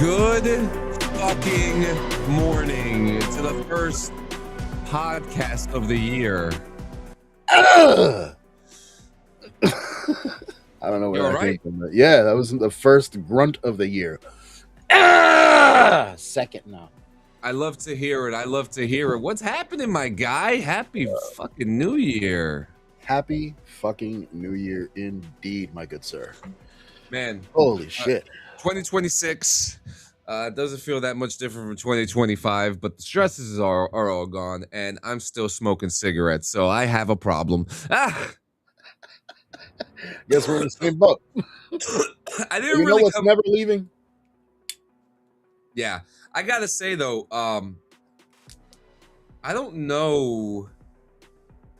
Good fucking morning to the first podcast of the year. I don't know where You're that right. came from. But yeah, that was the first grunt of the year. Second now. I love to hear it. I love to hear it. What's happening, my guy? Happy fucking New Year. Happy fucking New Year indeed, my good sir. Man. Holy shit. 2026 doesn't feel that much different from 2025, but the stresses are all gone, and I'm still smoking cigarettes, so I have a problem. Guess we're in the same boat. I didn't You know really what's never leaving? Yeah, I gotta say though, I don't know.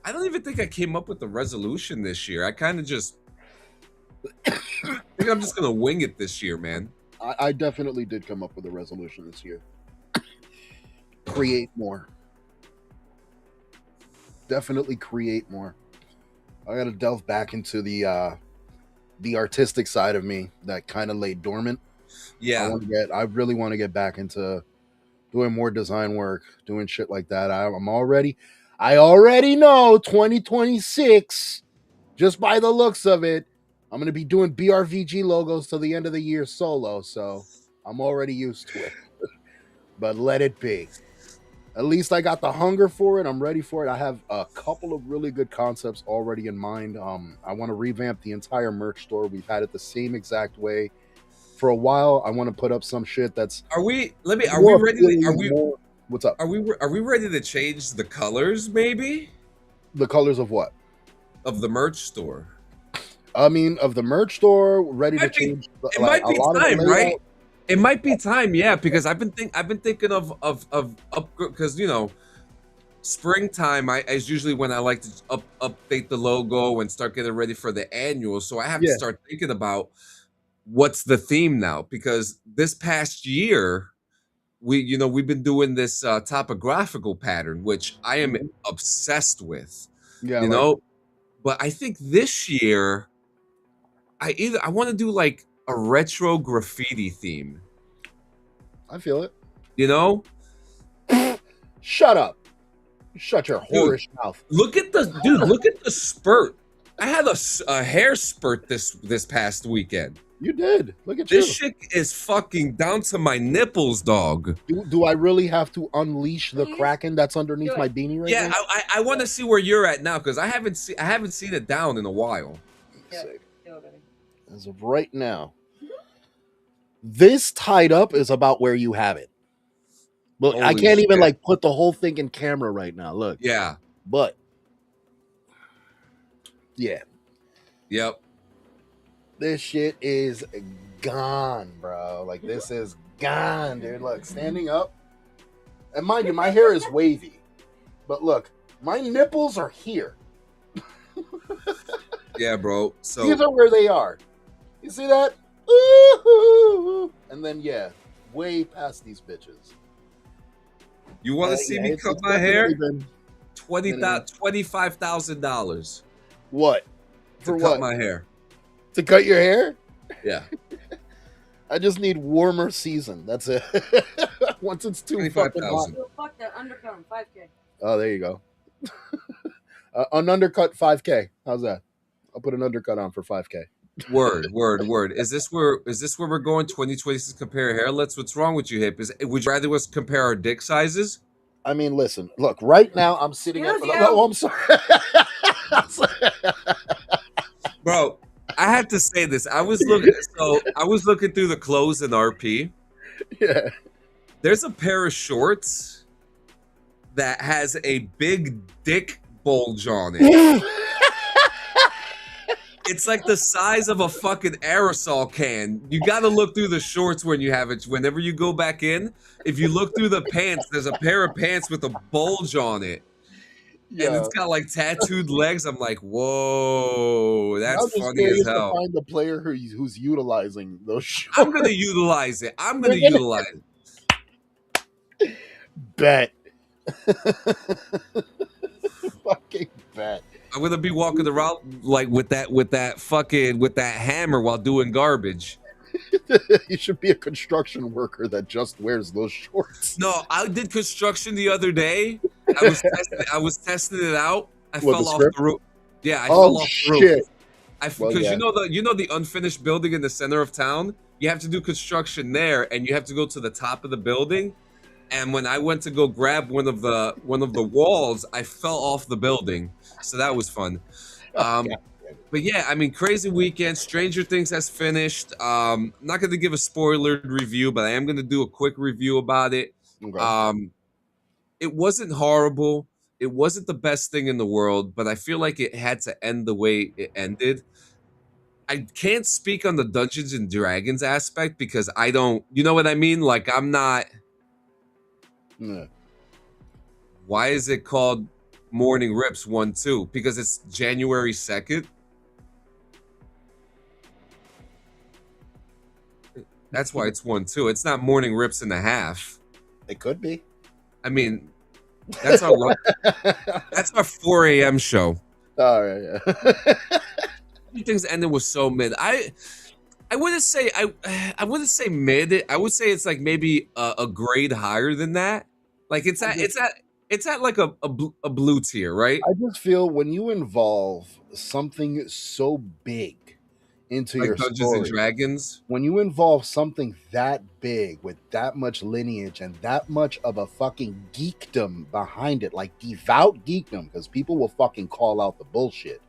I don't even think I came up with the resolution this year. I kind of just I think I'm just gonna wing it this year, man. I definitely did come up with a resolution this year. Create more. Definitely create more. I gotta delve back into the artistic side of me that kind of lay dormant. Yeah, I really want to get back into doing more design work, doing shit like that. I already know 2026, just by the looks of it, I'm going to be doing BRVG logos till the end of the year solo. So I'm already used to it, but let it be. At least I got the hunger for it. I'm ready for it. I have a couple of really good concepts already in mind. I want to revamp the entire merch store. We've had it the same exact way for a while. I want to put up some shit that's. are we ready? What's up? Are we ready to change the colors? Maybe The colors of what? of the merch store. I mean, of the merch store, ready to change. It might be time, right? It might be time, yeah, because I've been thinking of because springtime is usually when I like to update the logo and start getting ready for the annual. So I have to start thinking about what's the theme now, because this past year we've been doing this topographical pattern, which I am obsessed with. Yeah, But I think this year I want to do like a retro graffiti theme. I feel it. Shut up. Shut your Dude, whorish mouth. look at the spurt. I had a hair spurt this past weekend. You did. Look at This you. shit is fucking down to my nipples, dog. Do I really have to unleash the kraken that's underneath my beanie right Yeah, now? I want to see where you're at now because I haven't seen it down in a while. As of right now, this tied up is about where you have it. Look, I Holy can't even shit. like put the whole thing in camera right now. Look. Yeah. But yeah. Yep. This shit is gone, bro. Like this is gone, dude. Look, standing up. And mind you, my hair is wavy. But look, my nipples are here. Yeah, bro. So these are where they are. You see that? Ooh, and then yeah, way past these bitches. You want to see me cut my hair? $25,000. What? For what? Cut my hair. To cut your hair? Yeah. I just need warmer season. That's it. Once it's too fucking hot. Fuck that undercut on 5K. Oh, there you go. An undercut 5K. How's that? I'll put an undercut on for 5K. Word. Is this where we're going? 2026 compare hairlets. What's wrong with you, Hip? Would you rather us compare our dick sizes? I mean, listen. Look, right now I'm sitting at. Oh, I'm sorry. Bro, I have to say this. I was looking through the clothes in RP. Yeah. There's a pair of shorts that has a big dick bulge on it. It's like the size of a fucking aerosol can. You got to look through the shorts when you have it. Whenever you go back in, if you look through the pants, there's a pair of pants with a bulge on it. Yeah. And it's got like tattooed legs. I'm like, whoa, that's funny as hell. To find the player who's utilizing those shorts. I'm going to utilize it. Bet. Fucking bet. I'm gonna be walking around like with that hammer while doing garbage. You should be a construction worker that just wears those shorts. No, I did construction the other day. I was testing it out. I fell off the roof. Yeah, I fell off the roof. Because you know the unfinished building in the center of town. You have to do construction there, and you have to go to the top of the building. And when I went to go grab one of the walls, I fell off the building. So that was fun. But yeah, I mean, crazy weekend. Stranger Things has finished. I'm not going to give a spoilered review, but I am going to do a quick review about it. Okay. It wasn't horrible. It wasn't the best thing in the world, but I feel like it had to end the way it ended. I can't speak on the Dungeons and Dragons aspect because I don't, you know what I mean? Like, I'm not. Yeah. Why is it called Morning Rips 1-2? Because it's January 2nd. That's why it's 1-2. It's not Morning Rips and a half. It could be. I mean, that's our that's our 4 a.m. show. All right. Yeah. Things ended with so mid. I wouldn't say I wouldn't say mid. I would say it's like maybe a grade higher than that. Like it's at like a blue tier, right? I just feel when you involve something so big into like your Dungeons story, and Dragons, when you involve something that big with that much lineage and that much of a fucking geekdom behind it, like devout geekdom, because people will fucking call out the bullshit.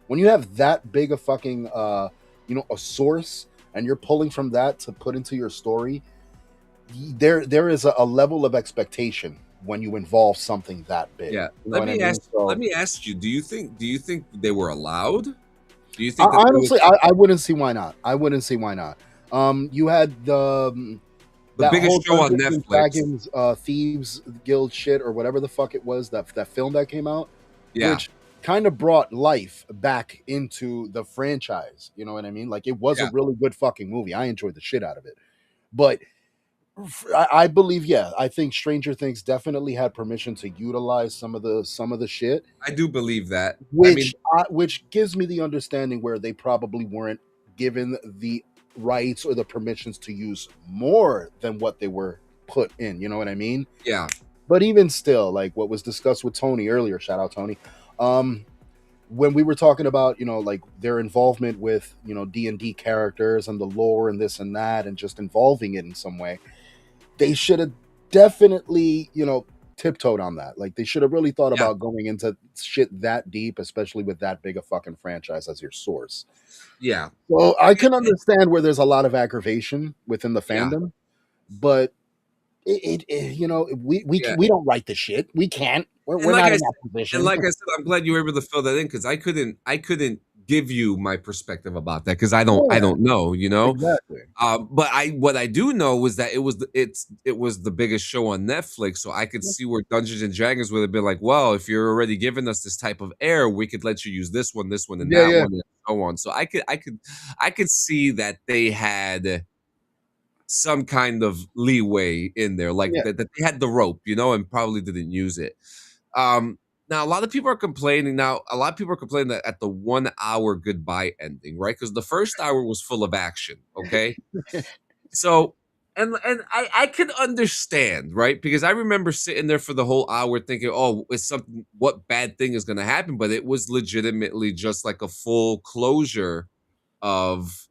When you have that big a fucking a source and you're pulling from that to put into your story, there is a level of expectation when you involve something that big. Yeah. Let me ask you, do you think they were allowed? Do you think honestly I wouldn't see why not. You had the biggest show on Netflix, Dragons, Thieves Guild shit or whatever the fuck it was, that film that came out, which kind of brought life back into the franchise. You know what I mean? Like it was a really good fucking movie. I enjoyed the shit out of it. But I believe, I think Stranger Things definitely had permission to utilize some of the shit. I do believe that, which gives me the understanding where they probably weren't given the rights or the permissions to use more than what they were put in. You know what I mean? Yeah. But even still, like what was discussed with Tony earlier, shout out Tony, um, when we were talking about, like their involvement with, D&D characters and the lore and this and that, and just involving it in some way, they should have definitely, tiptoed on that. Like they should have really thought Yeah, about going into shit that deep, especially with that big a fucking franchise as your source. yeah, Well, I can understand where there's a lot of aggravation within the yeah. fandom, but Yeah. we don't write the shit. We can't. And We're like not I in said, that position. I'm glad you were able to fill that in because I couldn't give you my perspective about that because I Yeah, don't know, you know. exactly. But what I do know was that it was the biggest show on Netflix, so I could see where Dungeons and Dragons would have been like, well, if you're already giving us this type of air, we could let you use this one, and Yeah, that yeah, one, and so on. So I could see that they had some kind of leeway in there, like yeah. that they had the rope, you know, and probably didn't use it. Now a lot of people are complaining. Now a lot of people are complaining that at the 1 hour goodbye ending, right? Because the first hour was full of action. Okay, so and I can understand, right? Because I remember sitting there for the whole hour thinking, oh, it's something. What bad thing is going to happen? But it was legitimately just like a full closure of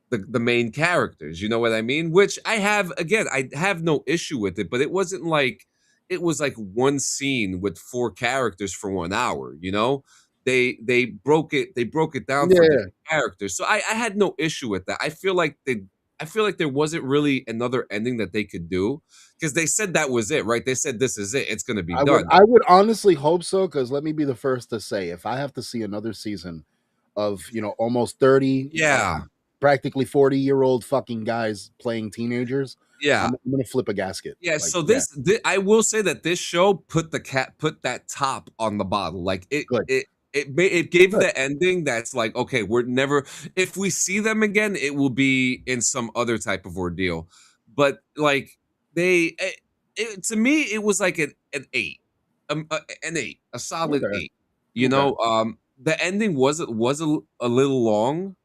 the main characters. You know what I mean? Which I have no issue with it, but it wasn't like it was like one scene with four characters for 1 hour, you know? They broke it down for Yeah. different characters. So I had no issue with that. I feel like there wasn't really another ending that they could do because they said that was it, right? They said this is it. It's gonna be done. I would honestly hope so, because let me be the first to say, if I have to see another season of, almost 30, Yeah. practically 40-year-old fucking guys playing teenagers, Yeah. I'm gonna flip a gasket. Yeah, Like, so yeah, I will say that this show put that top on the bottle. Like good, it gave good. the ending that's like, okay, we're never, if we see them again, it will be in some other type of ordeal. But like to me it was like an 8. An 8, a solid Okay, 8. You okay. know, the ending was a little long.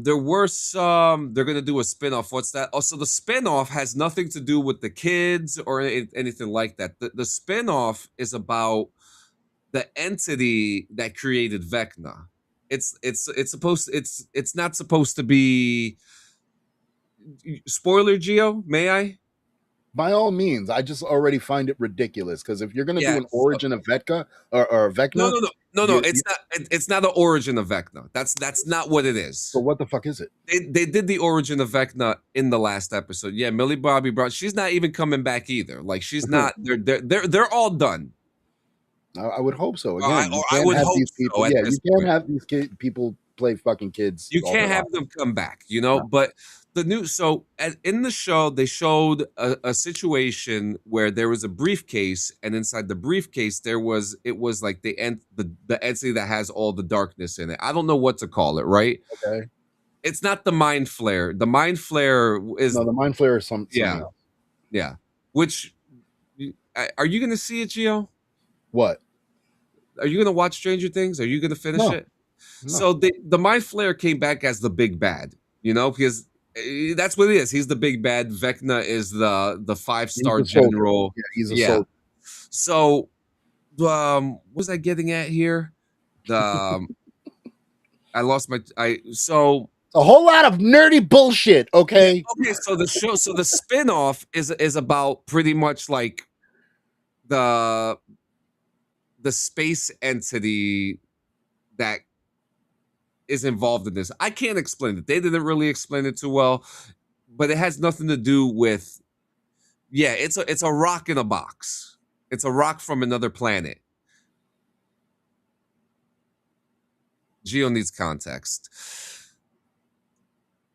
There were some. They're gonna do a spinoff. What's that? Also, the spinoff has nothing to do with the kids or anything like that. The spinoff is about the entity that created Vecna. It's supposed. It's not supposed to be. Spoiler, Geo. May I? By all means, I just already find it ridiculous, because if you're gonna do Yeah. an origin of Vetka or No, Vecna, no, no, no, no. you It's not. It's not the origin of Vecna. That's not what it so is. what the fuck is it? They did the origin of Vecna in the last episode. Yeah, Millie Bobby Brown. She's not even coming back either. Like she's not. They're all done. I would hope so. Or Again, you I can't would have hope these people. so at Yeah, this you can't point. have these people play fucking kids You all their can't have lives. them come back, you know. No. But the new in the show they showed a situation where there was a briefcase, and inside the briefcase it was like the entity that has all the darkness in it. I don't know what to call it. Right? Okay. It's not the mind flare. The mind flare is No, the mind flare is something yeah, else. yeah. Which are you going to see it, Gio? What? Are you going to watch Stranger Things? Are you going to finish No, it? no. So the Mind Flayer came back as the big bad, you know, because that's what it is. He's the big bad. Vecna is the five He's star a soldier. general. Yeah, he's a Yeah. soldier. So what was I getting at here? The I lost my I so A whole lot of nerdy bullshit. yeah, Okay. okay. So the spinoff is about pretty much like the the space entity that is involved in this. I can't explain it. They didn't really explain it too well, but it has nothing to do with yeah, it's a rock in a box. It's a rock from another planet. Geo needs context.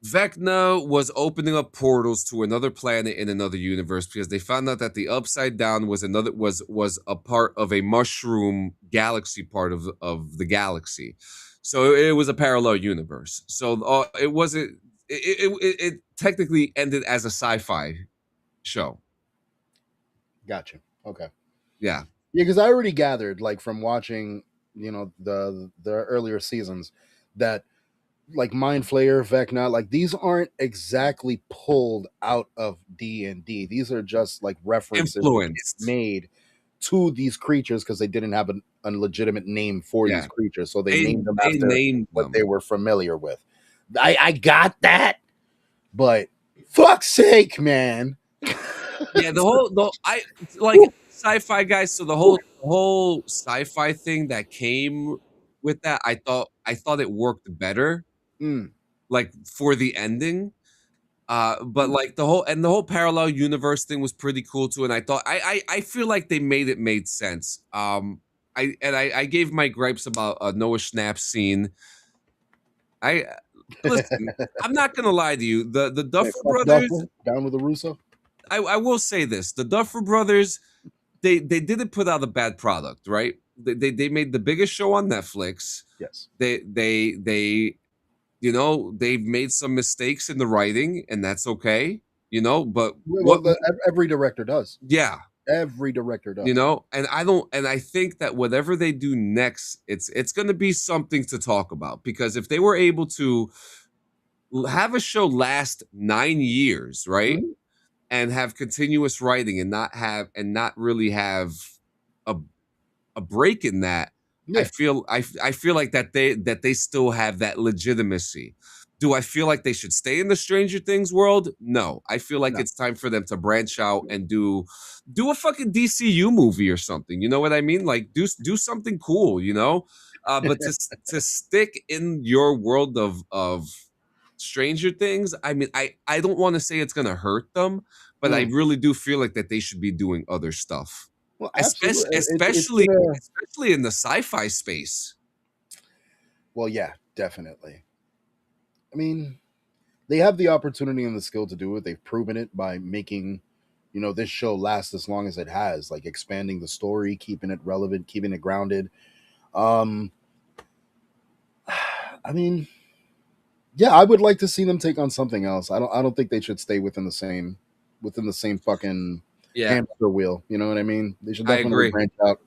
Vecna was opening up portals to another planet in another universe because they found out that the Upside Down was a part of a mushroom galaxy part of the galaxy. So it was a parallel universe. So it wasn't. It technically ended as a sci-fi show. Gotcha. Okay. Yeah. Yeah, because I already gathered, like from watching, the earlier seasons, that like Mind Flayer, Vecna, like these aren't exactly pulled out of D&D. These are just like references that get Influenced. made to these creatures because they didn't have a legitimate name for these Yeah. creatures, so they They named them they after named what them. they were familiar with. I got that, but fuck's sake, man. Yeah, the I like sci-fi guys. So the whole sci-fi thing that came with that, I thought it worked better, Mm, like for the ending. But mm. like the whole parallel universe thing was pretty cool too. And I thought I feel like they made sense. I gave my gripes about Noah Schnapp's scene. I listen. I'm not gonna lie to you. The Hey, Duffer fuck Brothers. Duffer, down with the Russo. I will say this: the Duffer Brothers, they didn't put out a bad product, right? They made the biggest show on Netflix. Yes. They they've made some mistakes in the writing, and that's okay. But Well, what? every director does. Yeah, Every director does. and I think that whatever they do next, it's going to be something to talk about, because if they were able to have a show last 9 years, right? Mhm. And have continuous writing, and not really have a a break in that, Yeah. I feel like that they still have that legitimacy. Do I feel like they should stay in the Stranger Things world? No. I feel like No. it's time for them to branch out and do a fucking DCU movie or something. You know what I mean? Like do something cool, But to stick in your world of Stranger Things, I mean, I don't want to say it's gonna hurt them, but I Mm. really do feel like that they should be doing other stuff, Well, especially absolutely. It's especially gonna. especially in the sci-fi space. Well, yeah, definitely. I mean, they have the opportunity and the skill to do it. They've proven it by making, this show last as long as it has, like expanding the story, keeping it relevant, keeping it grounded. Um, I mean, yeah, I would like to see them take on something else. I don't think they should stay within the same fucking Yeah, hamster wheel. You know what I mean? They should I definitely agree. branch out.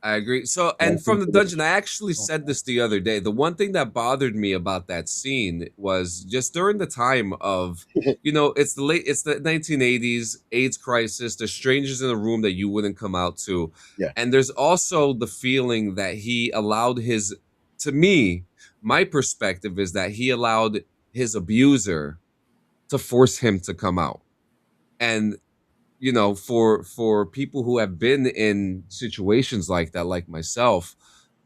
I agree. So, I and from think the dungeon, I actually said this the other day. The one thing that bothered me about that scene was just during the time of, it's the 1980s, AIDS crisis. There's strangers in a room that you wouldn't come out to, Yeah. and there's also the feeling that he allowed to me, my perspective is that he allowed his abuser to force him to come out, and for people who have been in situations like that, like myself,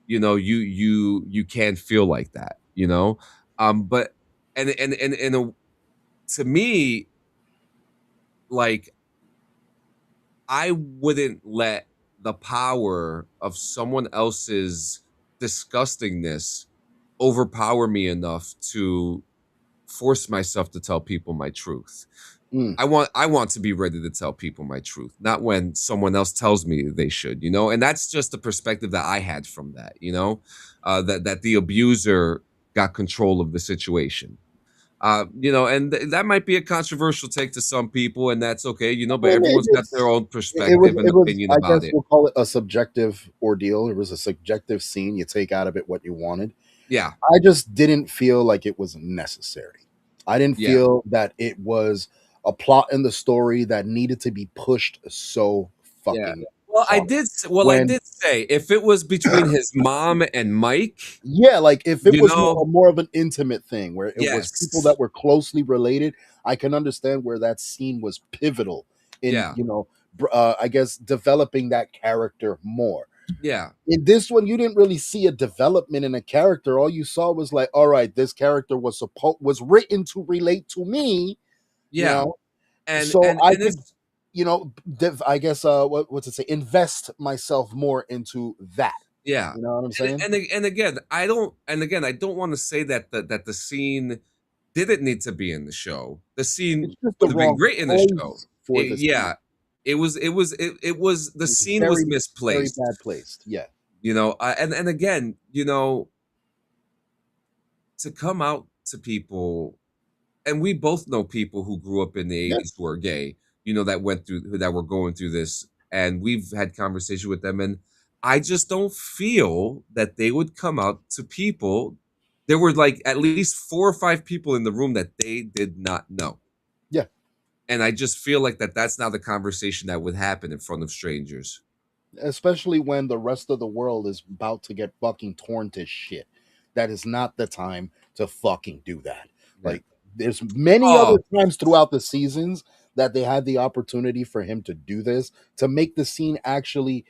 you can feel like that, but to me, like, I wouldn't let the power of someone else's disgustingness overpower me enough to force myself to tell people my truth. Mm. I want to be ready to tell people my truth, not when someone else tells me they should, And that's just the perspective that I had from that, that the abuser got control of the situation. And that might be a controversial take to some people, and that's okay, I but mean, everyone's got their own it was perspective and it was opinion I about guess it. we'll call it a subjective ordeal. It was a subjective scene. You take out of it what you wanted. Yeah, I just didn't feel like it was necessary. I didn't yeah, feel that it was a plot in the story that needed to be pushed so yeah. fucking Well, I hard. did. Well, I When did say if it was between his mom and Mike, Yeah, like if it you was know, more of an intimate thing where it was people yes, that were closely related, I can understand where that scene was pivotal in, yeah, I guess developing that character more. yeah, In this one, you didn't really see a development in a character. All you saw was like, all right, this character was written to relate to me, you yeah. know, and so and I and could, it's I guess, what's it say, invest myself more into that. yeah. You know what I'm saying? And again, I don't want to say that the scene didn't need to be in the show. The scene It's just the would have been wrong great in the show. place for the scene. Yeah, it was the It was scene was very, very misplaced. bad placed. Yeah. And again, to come out to people, and we both know people who grew up in the Yeah. 80s who are gay, that were going through this, and we've had conversation with them, and I just don't feel that they would come out to people there were like at least 4 or 5 people in the room that they did not know. Yeah. And I just feel like that's now the conversation that would happen in front of strangers. Especially when the rest of the world is about to get fucking torn to shit. That is not the time to fucking do that. Yeah. Like, there's many other times throughout the seasons that they had the opportunity for him to do this, to make the scene actually,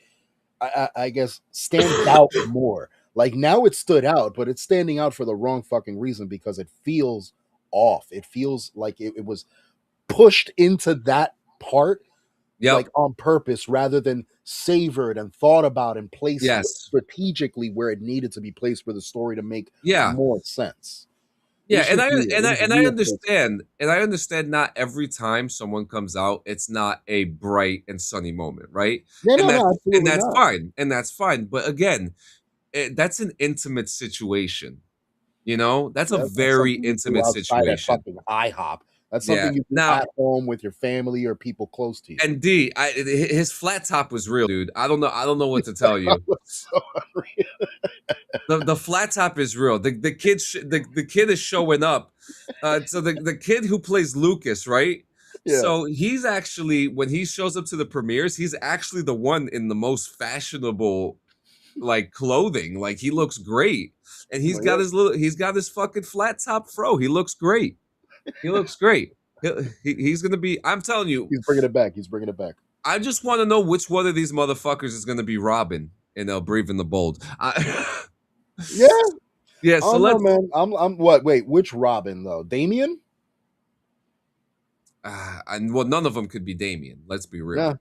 I guess, stand out more. Like, now it stood out, but it's standing out for the wrong fucking reason, because it feels off. It feels like it was pushed into that part, like on purpose, rather than savored and thought about and placed strategically where it needed to be placed for the story to make more sense. Yeah, and I understand, and I understand not every time someone comes out, it's not a bright and sunny moment, right? Yeah, and that's not. fine, and that's fine. But again, that's an intimate situation. You know, that's a very intimate situation. At fucking IHOP. That's something you do at home with your family or people close to you. And D, his flat top was real, dude. I don't know what to tell you. So the flat top is real. The kid is showing up. So the kid who plays Lucas, right? Yeah. So he's actually, when he shows up to the premieres, he's actually the one in the most fashionable like clothing. Like, he looks great, and he's got his fucking flat top fro. He looks great. He looks great. He's gonna be. I'm telling you, he's bringing it back. I just want to know which one of these motherfuckers is gonna be Robin in Brave and the Bold. Yeah. So let's. Man. I'm what? Wait, which Robin though? Damien? Well, none of them could be Damien. Let's be real. Yeah.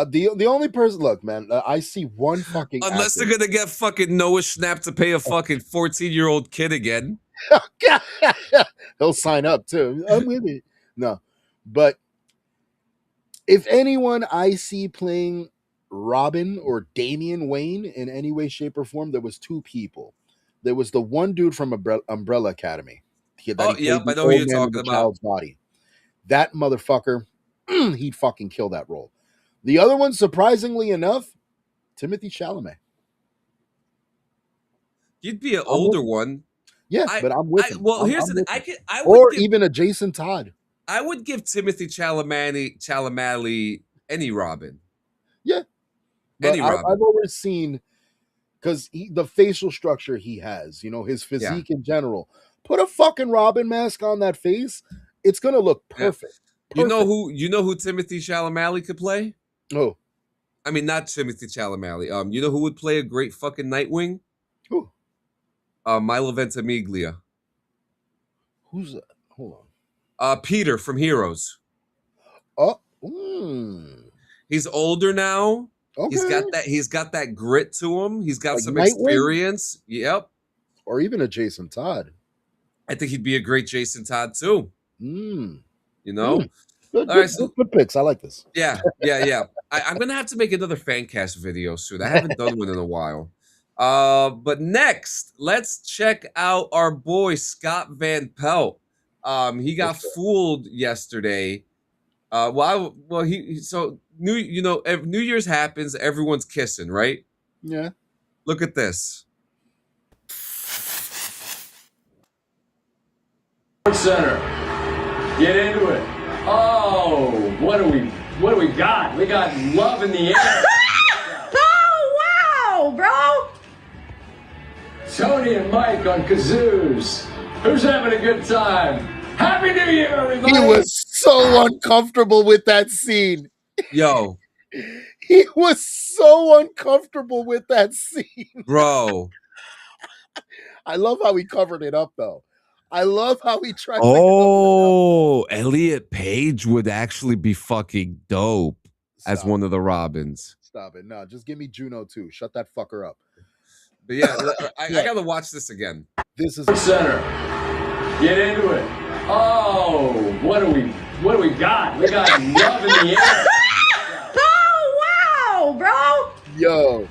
The only person, look, man, I see one fucking. Unless they're gonna get fucking Noah Schnapp to pay a fucking 14-year-old kid again. He'll sign up too. I'm with it. No, but if anyone I see playing Robin or Damian Wayne in any way, shape, or form, there was 2 people. There was the one dude from Umbrella Academy. I know who you're talking about. Child's body. That motherfucker, he'd fucking kill that role. The other one, surprisingly enough, Timothée Chalamet. You'd be an older one. Yeah, but I'm with him. Well, here's the thing. Even a Jason Todd. I would give Timothée Chalamet any Robin. Yeah. But I've always seen, because the facial structure he has, his physique in general. Put a fucking Robin mask on that face, it's gonna look perfect. Yeah. You know who Timothée Chalamet could play? Oh. I mean, not Timothée Chalamet. You know who would play a great fucking Nightwing? Who? Milo Ventimiglia. Who's that? Hold on. Peter from Heroes. Oh. He's older now. Okay. He's got that grit to him. He's got some Nightwing? Experience. Yep. Or even a Jason Todd. I think he'd be a great Jason Todd too. You know? Good picks. I like this. Yeah. I'm gonna have to make another fan cast video soon. I haven't done one in a while. But next, let's check out our boy Scott Van Pelt. He got fooled yesterday. New Year's happens, everyone's kissing, right? Yeah. Look at this. Center. Get into it. Oh, what do we got? We got love in the air. Oh, wow, bro. Tony and Mike on kazoos. Who's having a good time? Happy New Year, everybody. He was so uncomfortable with that scene. Yo. He was so uncomfortable with that scene. Bro. I love how he covered it up, though. I love how he tried to cover it up. Elliot Page would actually be fucking dope as one of the Robins. Stop it. No, just give me Juno, too. Shut that fucker up. But yeah, I gotta watch this again. This is center. Get into it. Oh, what do we got? We got love in the air. Oh, wow, bro. Yo.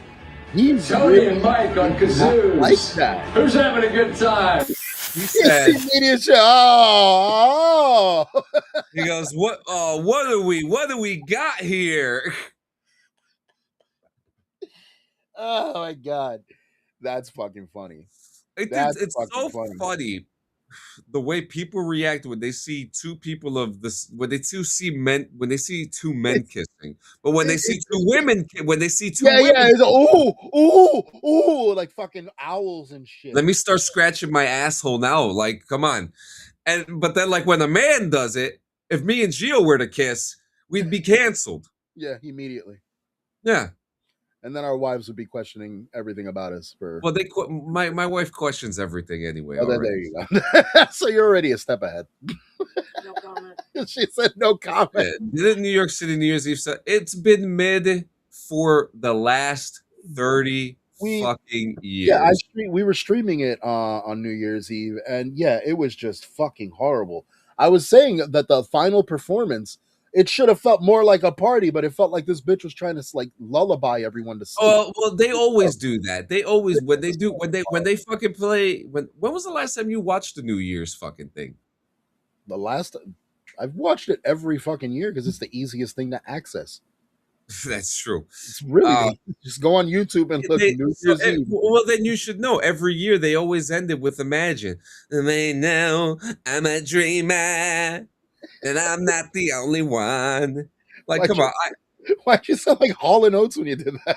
He's Tony really and Mike on kazoos. Like that. Who's having a good time? He said, "Oh." He goes, "What? Oh, what do we got here?" Oh my god, that's fucking funny. That's It's fucking so funny. funny the way people react when they see two people of this, when they see two men It's kissing, but when they see it's two women, when they see two yeah, yeah. women, It's ooh, like fucking owls and shit. let me start scratching my asshole now. Like, come on. And but then, like, when a man does it, if me and Gio were to kiss, we'd be canceled. Yeah, immediately. Yeah. And then our wives would be questioning everything about us for. Well, my wife questions everything anyway Oh, then there already. you go. So you're already a step ahead. No comment. She said no comment. Yeah. Didn't New York City New Year's Eve say it's been mid for the last 30 We fucking Yeah, years? we were streaming it on New Year's Eve, and yeah, it was just fucking horrible. I was saying that the final performance, it should have felt more like a party, but it felt like this bitch was trying to like lullaby everyone to sleep. Well, they always do that. They always when they It's do when they fucking play when was the last time you watched the New Year's fucking thing? The last I've watched it every fucking year because it's the easiest thing to access. That's true. It's really Uh, the just go on YouTube and look New Year's Eve. Well, then you should know. Every year they always end it with "Imagine." They know I'm a dreamer, and I'm not the only one. Like, Why'd come you, on. why'd you sound like Hall and Oates when you did that?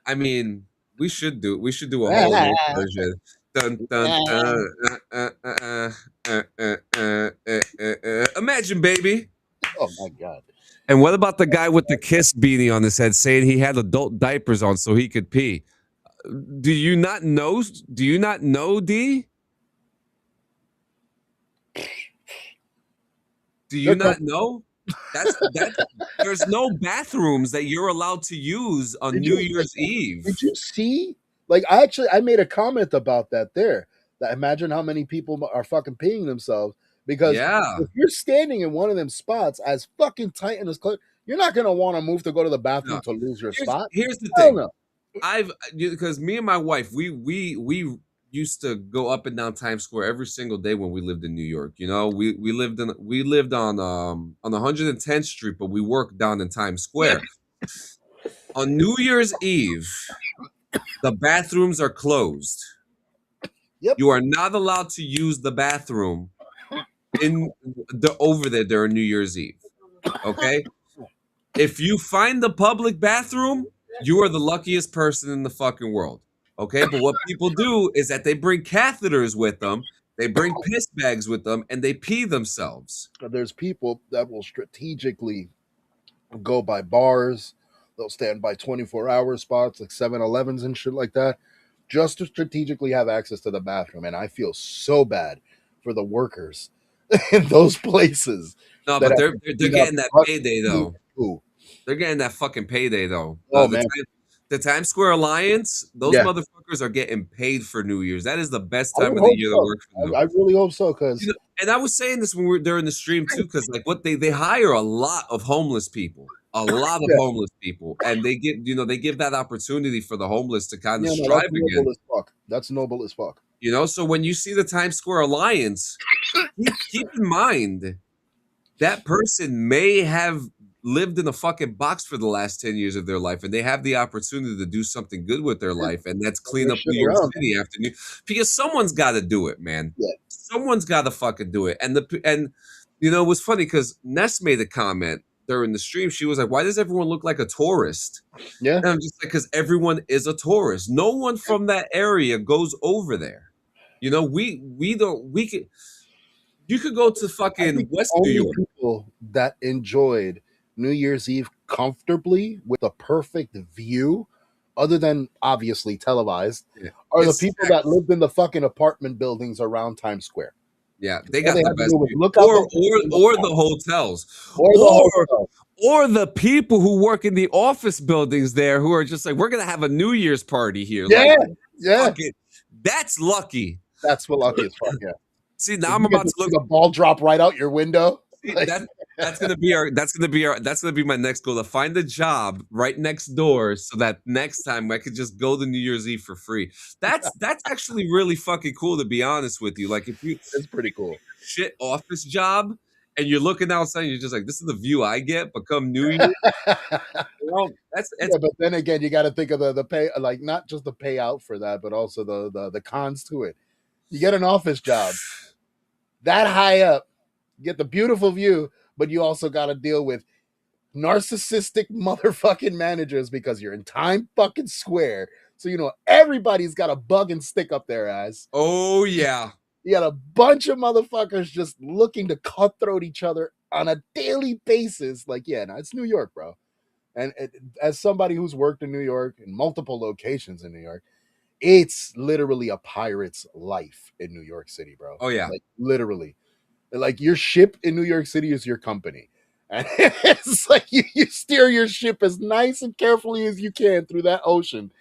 I mean, we should do a Hall and Oates version. Dun dun dun. Imagine, baby. Oh my god. And what about the guy with the kiss beanie on his head saying he had adult diapers on so he could pee? Do you not know? Do you not know, D? Do you not know? That's there's no bathrooms that you're allowed to use on New Year's Eve. Did you see? Like, I made a comment about that there. That imagine how many people are fucking peeing themselves because Yeah. if you're standing in one of them spots as fucking tight and as close, you're not gonna want to move to go to the bathroom No. to lose your spot. Here's the Hell thing. no. Because me and my wife, we used to go up and down Times Square every single day when we lived in New York. You know, we lived on 110th Street, but we worked down in Times Square. On New Year's Eve, the bathrooms are closed. Yep. You are not allowed to use the bathroom over there during New Year's Eve. Okay? If you find the public bathroom, you are the luckiest person in the fucking world. Okay? But what people do is that they bring catheters with them, they bring piss bags with them, and they pee themselves. There's people that will strategically go by bars. They'll stand by 24-hour spots like 7-Elevens and shit like that, just to strategically have access to the bathroom. And I feel so bad for the workers in those places. No, but they're getting that payday though. Ooh. They're getting that fucking payday though. Oh man. The Times Square Alliance, those motherfuckers are getting paid for New Year's. That is the best time of the year to work for them. I really hope so, because and I was saying this when we were during the stream too, because like what they hire a lot of homeless people. Homeless people, and they give that opportunity for the homeless to kind of strive again. That's noble as fuck. You know, so when you see the Times Square Alliance, keep in mind that person may have lived in a fucking box for the last 10 years of their life, and they have the opportunity to do something good with their life, and that's clean up New York City after because someone's got to do it, man. Yeah. Someone's got to fucking do it. And it was funny because Ness made a comment during the stream. She was like, "Why does everyone look like a tourist?" Yeah, and I'm just like, because everyone is a tourist. No one from that area goes over there. You know, you could go to fucking West New York. People that enjoyed New Year's Eve comfortably with a perfect view, other than obviously televised, are the people that lived in the fucking apartment buildings around Times Square. Yeah, they got the best view. Or the hotels. Or the people who work in the office buildings there who are just like, we're going to have a New Year's party here. Yeah, like, that's lucky. That's what lucky is fuck, yeah. See, now I'm about to look. The ball drop right out your window. See, that's gonna be my next goal, to find a job right next door so that next time I could just go to New Year's Eve for free. That's actually really fucking cool, to be honest with you. Like, if you it's pretty cool. Shit office job and you're looking outside, and you're just like, this is the view I get. But come New Year, well, that's Yeah, but then again, you got to think of the pay, like not just the payout for that, but also the cons to it. You get an office job that high up, you get the beautiful view, but you also got to deal with narcissistic motherfucking managers because you're in Time fucking Square. So you know everybody's got a bug and stick up their ass. Oh yeah. You got a bunch of motherfuckers just looking to cutthroat each other on a daily basis. Like, yeah, no, it's New York, bro. And as somebody who's worked in New York in multiple locations in New York, it's literally a pirate's life in New York City, bro. Oh yeah. Like literally. Like your ship in New York City is your company. And it's like you steer your ship as nice and carefully as you can through that ocean.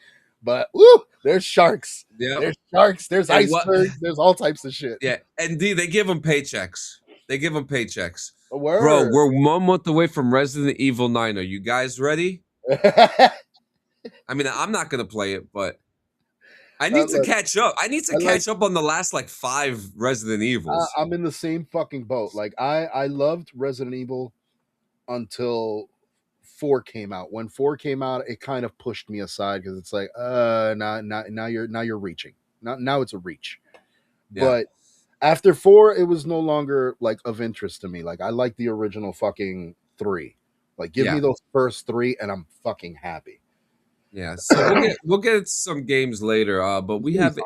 But woo, there's sharks. Yeah. There's sharks. There's icebergs. There's all types of shit. Yeah. And they give them paychecks. They give them paychecks. Word. Bro, we're 1 month away from Resident Evil 9. Are you guys ready? I mean, I'm not going to play it, but I need to catch up. I need to catch up on the last like 5 Resident Evils. I'm in the same fucking boat. Like I loved Resident Evil until 4 came out. When 4 came out, it kind of pushed me aside because it's like, now you're reaching. Now it's a reach. Yeah. But after 4, it was no longer like of interest to me. Like I like the original fucking 3. Like give me those first 3 and I'm fucking happy. Yeah, so we'll get some games later. But we have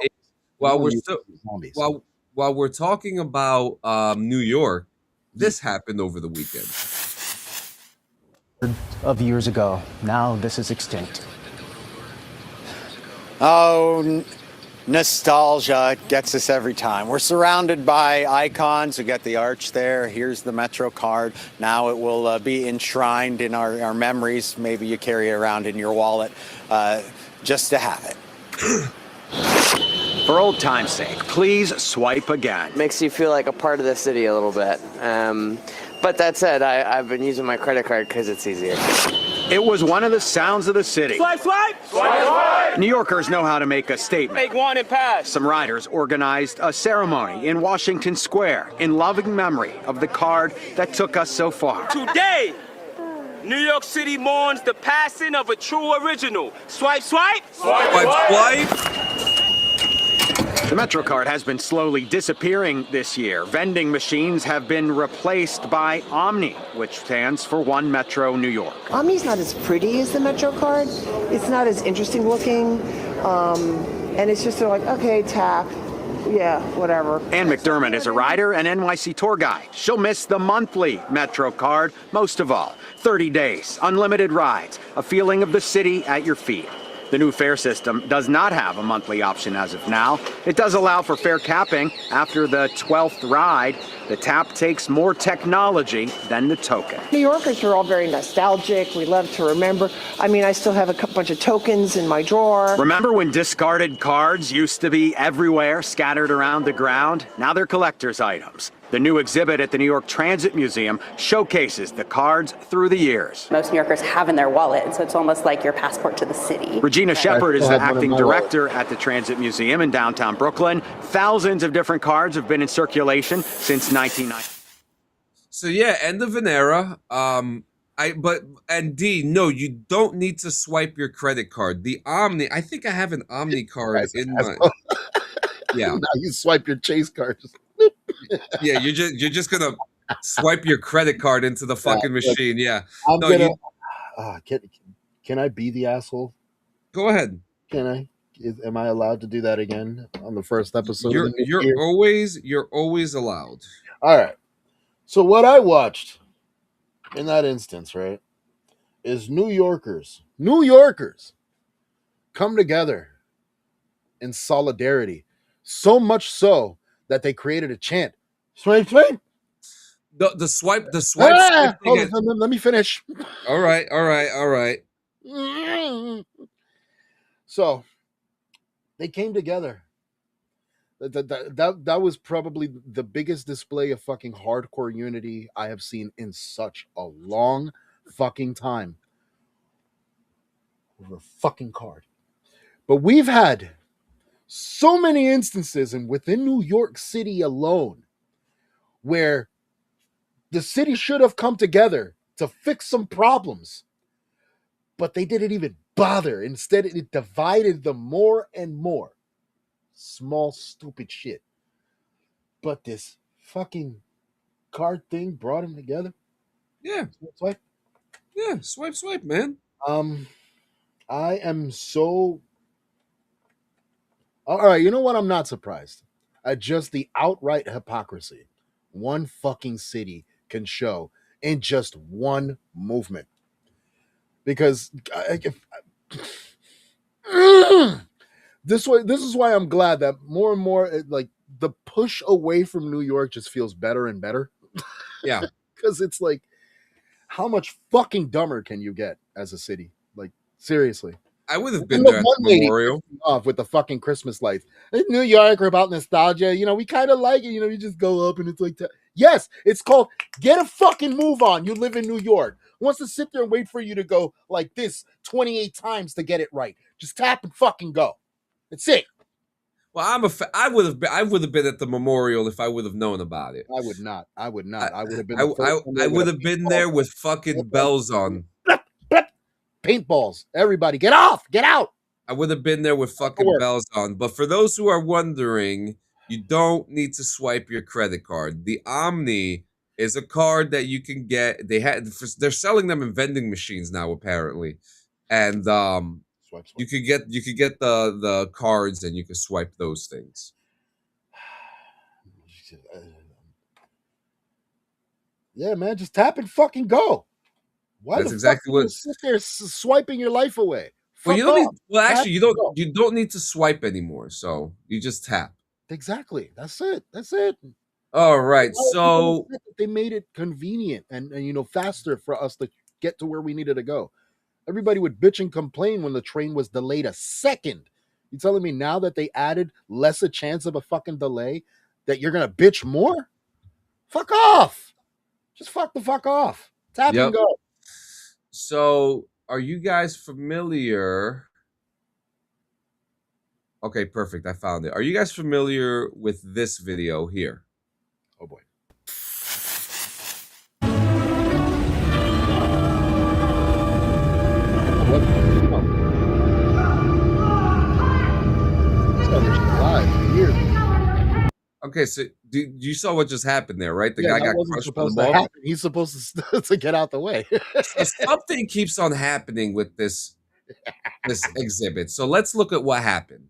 while we're talking about New York, this happened over the weekend. Of years ago, now this is extinct. Oh, nostalgia gets us every time. We're surrounded by icons. We got the arch there. Here's the Metrocard. Now it will be enshrined in our memories. Maybe you carry it around in your wallet just to have it. For old time's sake, please swipe again. Makes you feel like a part of the city a little bit. But that said, I've been using my credit card because it's easier. It was one of the sounds of the city. Swipe, swipe! Swipe, swipe! New Yorkers know how to make a statement. Make one and pass. Some riders organized a ceremony in Washington Square in loving memory of the card that took us so far. Today, New York City mourns the passing of a true original. Swipe, swipe! Swipe, swipe! Swipe. The Metrocard has been slowly disappearing this year. Vending machines have been replaced by Omni, which stands for One Metro New York. Omni's not as pretty as the Metrocard. It's not as interesting looking. And it's just sort of like, okay, tap. Yeah, whatever. Ann McDermott is a rider and NYC tour guide. She'll miss the monthly Metrocard most of all. 30 days, unlimited rides, a feeling of the city at your feet. The new fare system does not have a monthly option as of now. It does allow for fare capping. After the 12th ride, the tap takes more technology than the token. New Yorkers are all very nostalgic. We love to remember. I mean, I still have a bunch of tokens in my drawer. Remember when discarded cards used to be everywhere, scattered around the ground? Now they're collector's items. The new exhibit at the New York Transit Museum showcases the cards through the years. Most New Yorkers have in their wallet, and so it's almost like your passport to the city. Regina Shepard is the acting director at the Transit Museum in downtown Brooklyn. Thousands of different cards have been in circulation since 1990. So yeah, end of an era. No, you don't need to swipe your credit card. The Omni, I think I have an Omni card in my. Yeah, now you swipe your Chase card. Yeah, you're just gonna swipe your credit card into the fucking machine. Yeah. Can I be the asshole? Go ahead. Can I? Am I allowed to do that again on the first episode? You're always allowed. All right. So what I watched in that instance, right, is New Yorkers come together in solidarity. So much so that they created a chant. Swipe, swipe. The swipe. Let me finish. All right. So they came together. That was probably the biggest display of fucking hardcore unity I have seen in such a long fucking time. Over a fucking card. But we've had so many instances, and within New York City alone, where The city should have come together to fix some problems, but they didn't even bother. Instead, it divided them more and more. Small, stupid shit. But this fucking card thing brought them together. Yeah. Swipe. Yeah, swipe, man. I am so... All right, you know what? I'm not surprised at just the outright hypocrisy one fucking city can show in just one movement. Because this is why I'm glad that more and more, like, the push away from New York just feels better and better. Yeah. Because it's like, how much fucking dumber can you get as a city? Like, seriously. I would have been there at the memorial. Off with the fucking Christmas lights. In New York, we're about nostalgia. You know, we kind of like it. You know, you just go up and it's like, yes, it's called get a fucking move on. You live in New York. Who wants to sit there and wait for you to go like this 28 times to get it right? Just tap and fucking go. That's it. Well, I would have been at the memorial if I would have known about it. I would not. I would have been. I would have been there with fucking bells on. Paintballs. Everybody, get off. Get out. I would have been there with fucking bells on. But for those who are wondering, you don't need to swipe your credit card. The Omni is a card that you can get. They're selling them in vending machines now, apparently, and swipe. you could get the cards and you can swipe those things. Yeah, man, just tap and fucking go. Why That's the exactly fuck what. you sit there swiping your life away? Well, Fuck off. actually, Tap you don't need to swipe anymore. So you just tap. Exactly. That's it. All right. So they made it convenient and faster for us to get to where we needed to go. Everybody would bitch and complain when the train was delayed a second. You telling me now that they added less a chance of a fucking delay that you're gonna bitch more? Fuck off. Just fuck the fuck off. Tap and go. So, are you guys familiar? Okay, perfect. I found it. Are you guys familiar with this video here? Oh boy. Okay, so you saw what just happened there, right? The guy got crushed by the ball. He's supposed to get out the way. So something keeps on happening with this exhibit. So let's look at what happened.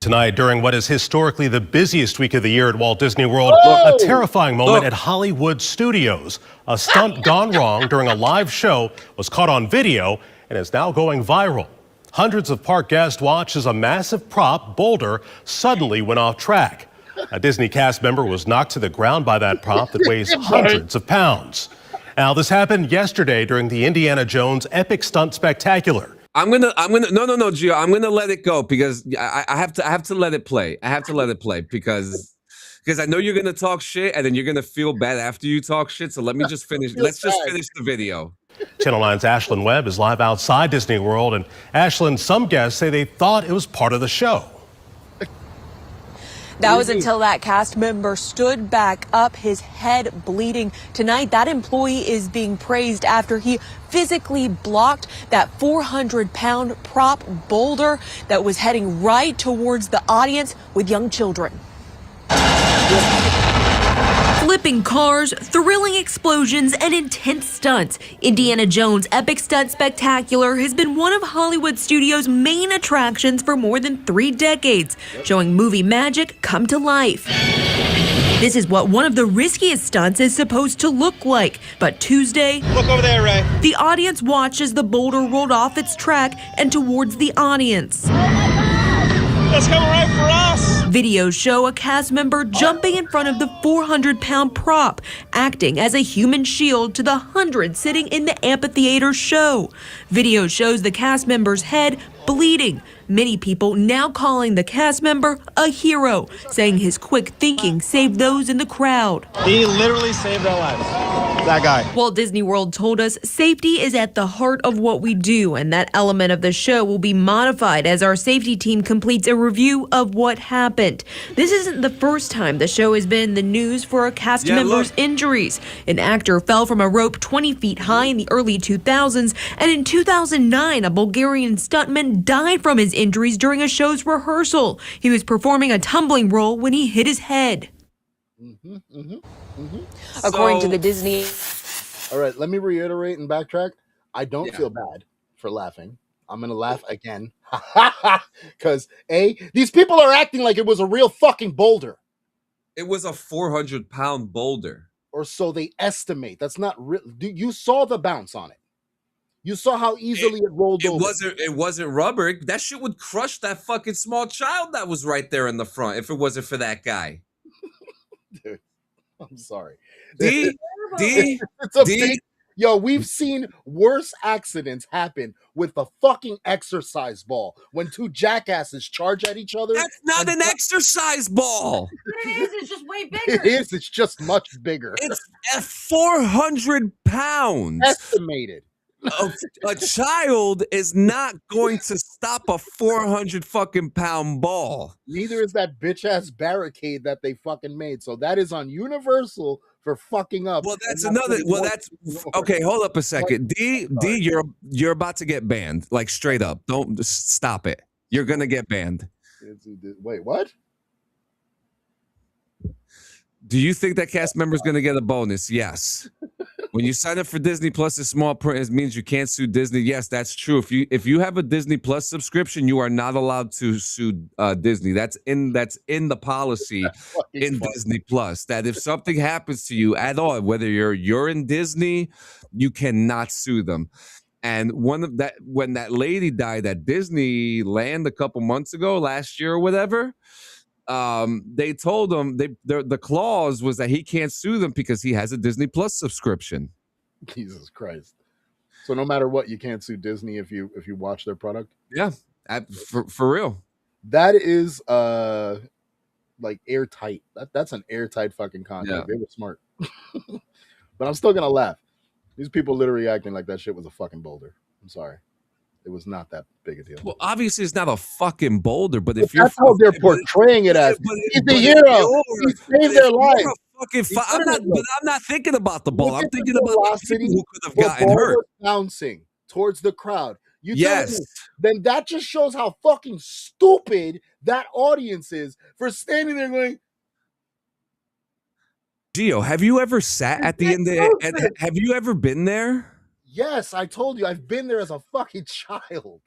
Tonight, during what is historically the busiest week of the year at Walt Disney World, a terrifying moment at Hollywood Studios. A stunt gone wrong during a live show was caught on video and is now going viral. Hundreds of park guests watched as a massive prop boulder suddenly went off track. A Disney cast member was knocked to the ground by that prop that weighs hundreds of pounds. Now, this happened yesterday during the Indiana Jones Epic Stunt Spectacular. I'm gonna no, Gio. I'm gonna let it go because I have to let it play. I have to let it play because I know you're gonna talk shit and then you're gonna feel bad after you talk shit. So let me just finish. Let's just finish the video. Channel 9's Ashlyn Webb is live outside Disney World, and Ashlyn, some guests say they thought it was part of the show. That was until that cast member stood back up, his head bleeding. Tonight, that employee is being praised after he physically blocked that 400-pound prop boulder that was heading right towards the audience with young children. Flipping cars, thrilling explosions, and intense stunts. Indiana Jones Epic Stunt Spectacular has been one of Hollywood Studios' main attractions for more than 3 decades, showing movie magic come to life. This is what one of the riskiest stunts is supposed to look like. But Tuesday, look over there, Ray. The audience watched as the boulder rolled off its track and towards the audience. That's coming right for us. Videos show a cast member jumping in front of the 400-pound prop, acting as a human shield to the hundreds sitting in the amphitheater show. Video shows the cast member's head bleeding. Many people now calling the cast member a hero, saying his quick thinking saved those in the crowd. He literally saved our lives. That guy. Walt Disney World told us safety is at the heart of what we do, and that element of the show will be modified as our safety team completes a review of what happened. This isn't the first time the show has been in the news for a cast member's injuries. An actor fell from a rope 20 feet high in the early 2000s, and in 2009, a Bulgarian stuntman died from his injuries during a show's rehearsal. He was performing a tumbling role when he hit his head. According to the Disney. All right, let me reiterate and backtrack. I don't feel bad for laughing. I'm going to laugh again. Because, these people are acting like it was a real fucking boulder. It was a 400-pound boulder. Or so they estimate. That's not real. You saw the bounce on it. You saw how easily it rolled over. It wasn't rubber. That shit would crush that fucking small child that was right there in the front if it wasn't for that guy. Dude, I'm sorry. Yo, we've seen worse accidents happen with the fucking exercise ball when two jackasses charge at each other. That's not an exercise ball. It is. It's just way bigger. It is. It's just much bigger. It's at 400 pounds. Estimated. A child is not going to stop a 400 fucking pound ball. Neither is that bitch ass barricade that they fucking made. So that is on Universal for fucking up. Well, that's another. Well, that's okay. Hold up a second. D, you're about to get banned. Like straight up. Don't stop it. You're gonna get banned. Wait, what? Do you think that cast member is going to get a bonus? Yes. When you sign up for Disney Plus, the small print it means you can't sue Disney. Yes, that's true. If you have a Disney Plus subscription, you are not allowed to sue Disney. That's in the policy in Disney Plus. That if something happens to you at all, whether you're in Disney, you cannot sue them. And when that lady died at Disneyland a couple months ago, last year or whatever. They told him the clause was that he can't sue them because he has a Disney Plus subscription. Jesus Christ! So no matter what, you can't sue Disney if you watch their product. Yeah, for real. That is like airtight. That's an airtight fucking contract. Yeah. They were smart. But I'm still gonna laugh. These people literally acting like that shit was a fucking boulder. I'm sorry. It was not that big a deal. Well, obviously it's not a fucking boulder, but if that's how they're portraying it as. He's the hero. He saved their life. I'm not thinking about the ball. I'm thinking about the people who could have gotten hurt. Bouncing towards the crowd. Then that just shows how fucking stupid that audience is for standing there going. Gio, have you ever sat at the end? Have you ever been there? Yes, I told you. I've been there as a fucking child.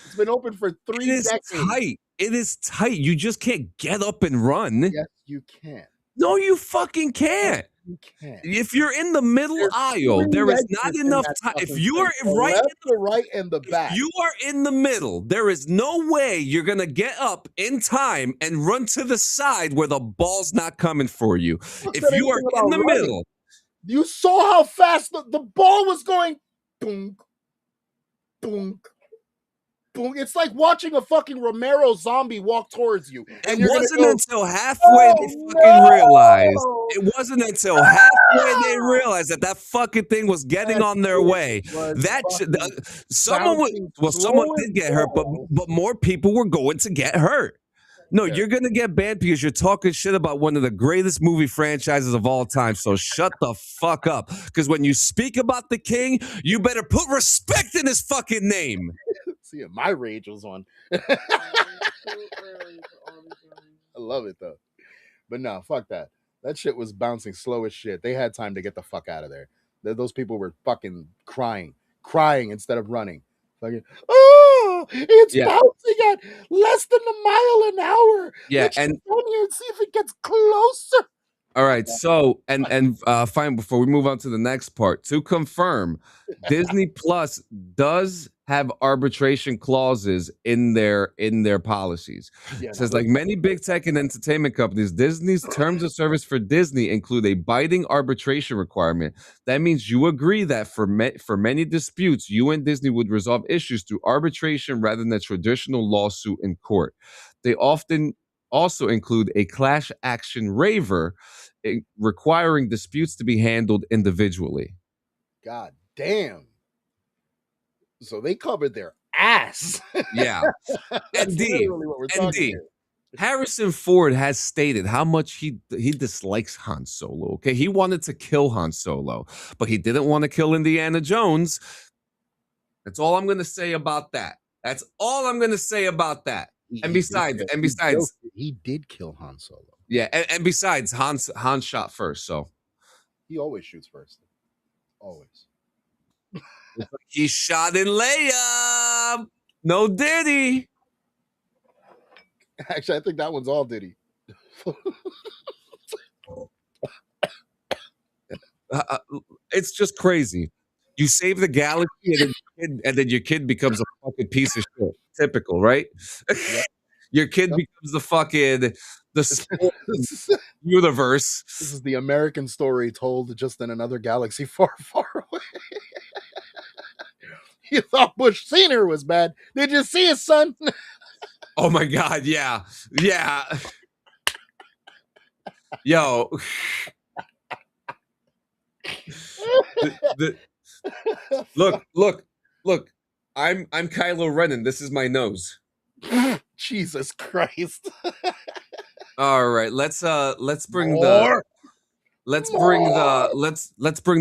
It's been open for 3 decades. It is tight. You just can't get up and run. Yes, you can. No, you fucking can't. You can't. If you're in the middle aisle, there is not enough time. If you are right and the back, you are in the middle. There is no way you're gonna get up in time and run to the side where the ball's not coming for you. If you are in the middle. You saw how fast the ball was going. Boom, boom, boom. It's like watching a fucking Romero zombie walk towards you. And it wasn't until halfway they fucking realized. It wasn't until halfway they realized that fucking thing was getting on their way. Someone did get hurt, but more people were going to get hurt. No, you're going to get banned because you're talking shit about one of the greatest movie franchises of all time. So shut the fuck up. Because when you speak about the king, you better put respect in his fucking name. See, my rage was on. I love it, though. But no, fuck that. That shit was bouncing slow as shit. They had time to get the fuck out of there. Those people were fucking crying instead of running. Fucking, it's bouncing at less than a mile an hour. Yeah, Let's and down here and see if it gets closer. All right, so and fine. Before we move on to the next part, to confirm, Disney Plus does have arbitration clauses in their policies. Yeah, it says, like many big tech and entertainment companies, Disney's terms of service for Disney include a binding arbitration requirement. That means you agree that for many disputes, you and Disney would resolve issues through arbitration rather than a traditional lawsuit in court. They often also include a class action waiver requiring disputes to be handled individually. God damn. So they covered their ass. Yeah. That's literally what we're talking here. Harrison Ford has stated how much he dislikes Han Solo. Okay, he wanted to kill Han Solo, but he didn't want to kill Indiana Jones. That's all I'm going to say about that. That's all I'm going to say about that. And besides, he did kill Han Solo. Yeah, and besides, Han shot first, so he always shoots first. Always. He shot in Leia. No Diddy. Actually, I think that one's all Diddy. It's just crazy. You save the galaxy, and then your kid becomes a fucking piece of shit. Typical, right? Yep. Your kid becomes the universe. This is the American story told just in another galaxy far, far away. You thought Bush Sr. was bad. Did you see his son? Oh my God, yeah. Yo. Look. I'm Kylo Ren, and this is my nose. Jesus Christ. All right, let's bring the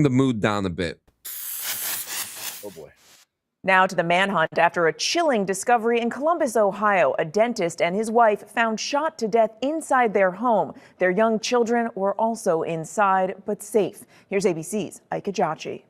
mood down a bit. Oh boy. Now to the manhunt after a chilling discovery in Columbus, Ohio. A dentist and his wife found shot to death inside their home. Their young children were also inside, but safe. Here's ABC's Ike Ajachi.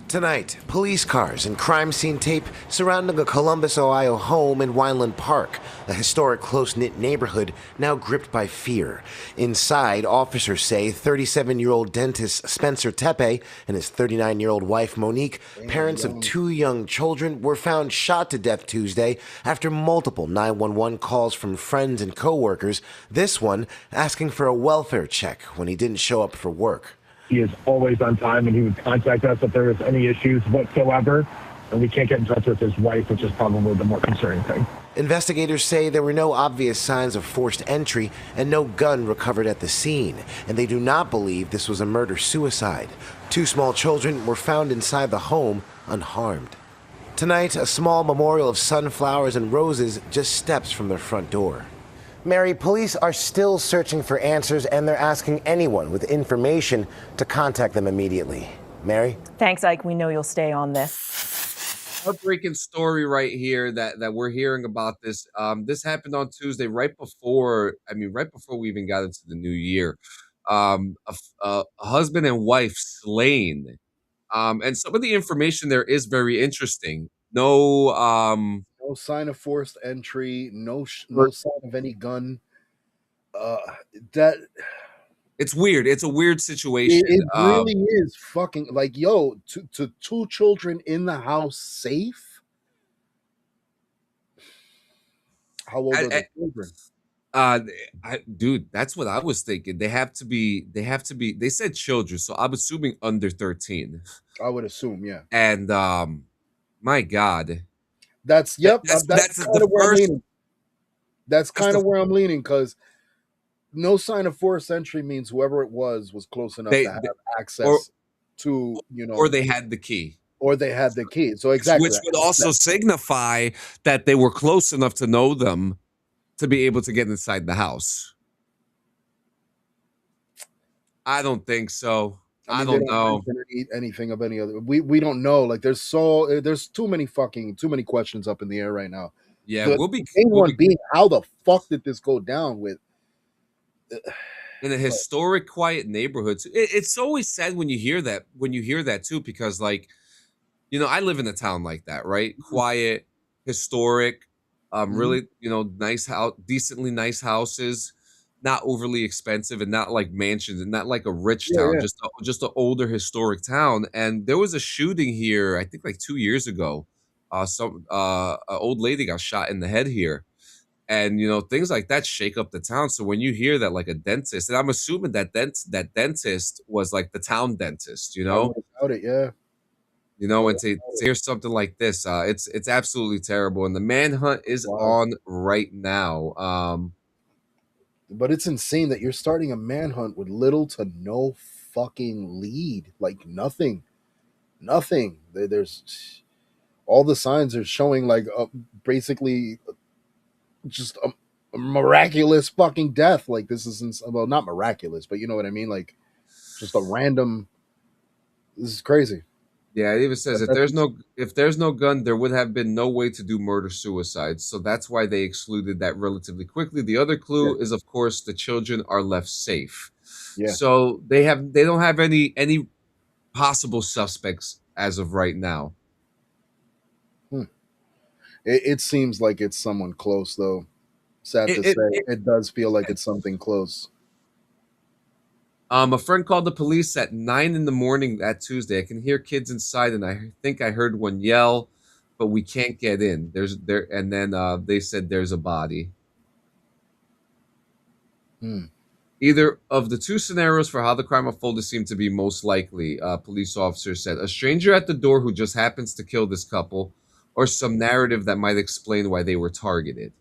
Tonight, police cars and crime scene tape surrounding a Columbus, Ohio home in Wineland Park, a historic close-knit neighborhood now gripped by fear. Inside, officers say 37-year-old dentist Spencer Tepe and his 39-year-old wife Monique, parents of 2 young children, were found shot to death Tuesday after multiple 911 calls from friends and co-workers, this one asking for a welfare check when he didn't show up for work. He is always on time, and he would contact us if there was any issues whatsoever. And we can't get in touch with his wife, which is probably the more concerning thing. Investigators say there were no obvious signs of forced entry and no gun recovered at the scene, and they do not believe this was a murder-suicide. 2 small children were found inside the home unharmed. Tonight, a small memorial of sunflowers and roses just steps from their front door. Mary, police are still searching for answers, and they're asking anyone with information to contact them immediately. Mary? Thanks, Ike. We know you'll stay on this. Heartbreaking story right here that we're hearing about this. This happened on Tuesday, right before we even got into the new year. A husband and wife slain. And some of the information there is very interesting. No sign of forced entry, no sign of any gun. That it's weird. It's a weird situation. It really is fucking like, yo, to 2 children in the house safe. How old are the children? Dude, that's what I was thinking. They have to be. They said children, so I'm assuming under 13. I would assume, yeah. And my God. That's kind of where I'm leaning. That's kind of where I'm leaning, because no sign of forced entry means whoever it was close enough to have access to, or they had the key. So exactly, which would also signify that they were close enough to know them to be able to get inside the house. I don't think so. I don't know anything of any other. We don't know. Like there's too many questions up in the air right now. Yeah, we'll be how the fuck did this go down with in a historic, quiet neighborhood? It's always sad when you hear that too, because like, I live in a town like that, right? Quiet, historic, really, nice house, decently nice houses. Not overly expensive and not like mansions and not like a rich town, just an older historic town. And there was a shooting here, I think like 2 years ago. An old lady got shot in the head here. And, things like that shake up the town. So when you hear that, like a dentist, and I'm assuming that dentist was like the town dentist, About it, yeah. And to hear something like this, it's absolutely terrible. And the manhunt is on right now. But it's insane that you're starting a manhunt with little to no fucking lead. Like nothing. There's all the signs are showing like basically just a miraculous fucking death. Like this isn't, well, not miraculous, but you know what I mean? Like just a random, this is crazy. Yeah, it even says if there's no gun, there would have been no way to do murder suicide. So that's why they excluded that relatively quickly. The other clue is, of course, the children are left safe. Yeah. So they don't have any possible suspects as of right now. It seems like it's someone close, though. Sad to say, it does feel like it's something close. A friend called the police at 9 a.m. that Tuesday. I can hear kids inside, and I think I heard one yell, but we can't get in. And then they said there's a body. Either of the two scenarios for how the crime unfolded seem to be most likely. Police officer said a stranger at the door who just happens to kill this couple, or some narrative that might explain why they were targeted.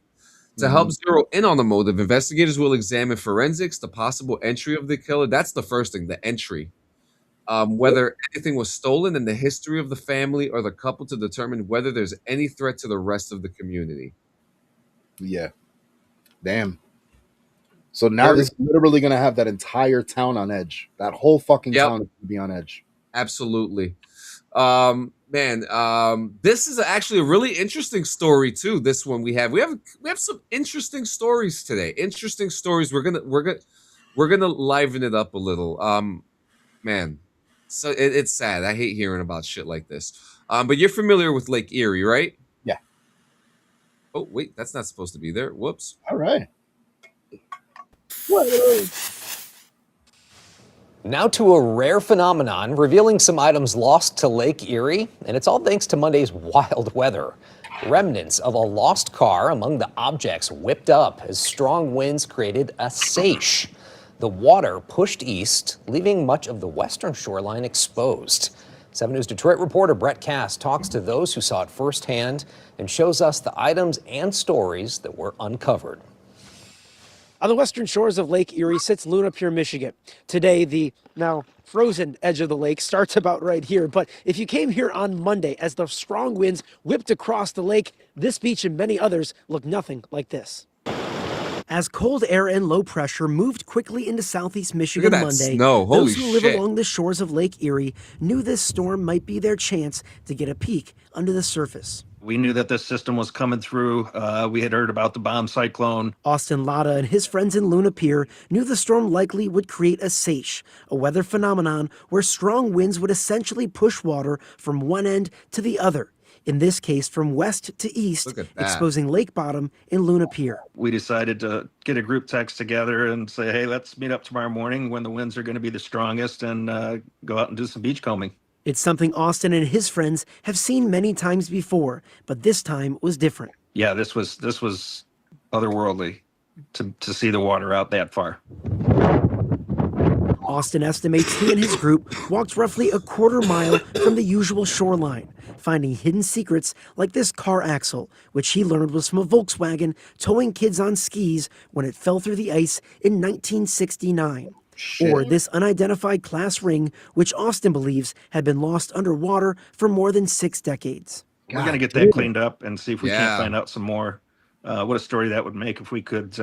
To help zero in on the motive, investigators will examine forensics, the possible entry of the killer. That's the first thing, the entry. Whether anything was stolen, and the history of the family or the couple to determine whether there's any threat to the rest of the community. Yeah. Damn. So now this is literally going to have that entire town on edge. That whole fucking town is going to be on edge. Absolutely. This is actually a really interesting story too. This one we have some interesting stories today. Interesting stories. We're gonna liven it up a little. So it's sad. I hate hearing about shit like this. But you're familiar with Lake Erie, right? Yeah. Oh wait, that's not supposed to be there. Whoops. All right. Now to a rare phenomenon, revealing some items lost to Lake Erie, and it's all thanks to Monday's wild weather. Remnants of a lost car among the objects whipped up as strong winds created a seiche. The water pushed east, leaving much of the western shoreline exposed. 7 News Detroit reporter Brett Cass talks to those who saw it firsthand and shows us the items and stories that were uncovered. On the western shores of Lake Erie sits Luna Pier, Michigan. Today, the now frozen edge of the lake starts about right here. But if you came here on Monday as the strong winds whipped across the lake, this beach and many others look nothing like this. As cold air and low pressure moved quickly into southeast Michigan Monday, those who live along the shores of Lake Erie knew this storm might be their chance to get a peek under the surface. We knew that this system was coming through. We had heard about the bomb cyclone. Austin Latta and his friends in Luna Pier knew the storm likely would create a seiche, a weather phenomenon where strong winds would essentially push water from one end to the other. In this case, from west to east, exposing lake bottom in Luna Pier. We decided to get a group text together and say, hey, let's meet up tomorrow morning when the winds are going to be the strongest and go out and do some beach combing. It's something Austin and his friends have seen many times before, but this time was different. Yeah, this was otherworldly to see the water out that far. Austin estimates he and his group walked roughly a quarter mile from the usual shoreline, finding hidden secrets like this car axle, which he learned was from a Volkswagen towing kids on skis when it fell through the ice in 1969. Or this unidentified class ring, which Austin believes had been lost underwater for more than 6 decades. We're going to get that cleaned up and see if we can't find out some more. What a story that would make if we could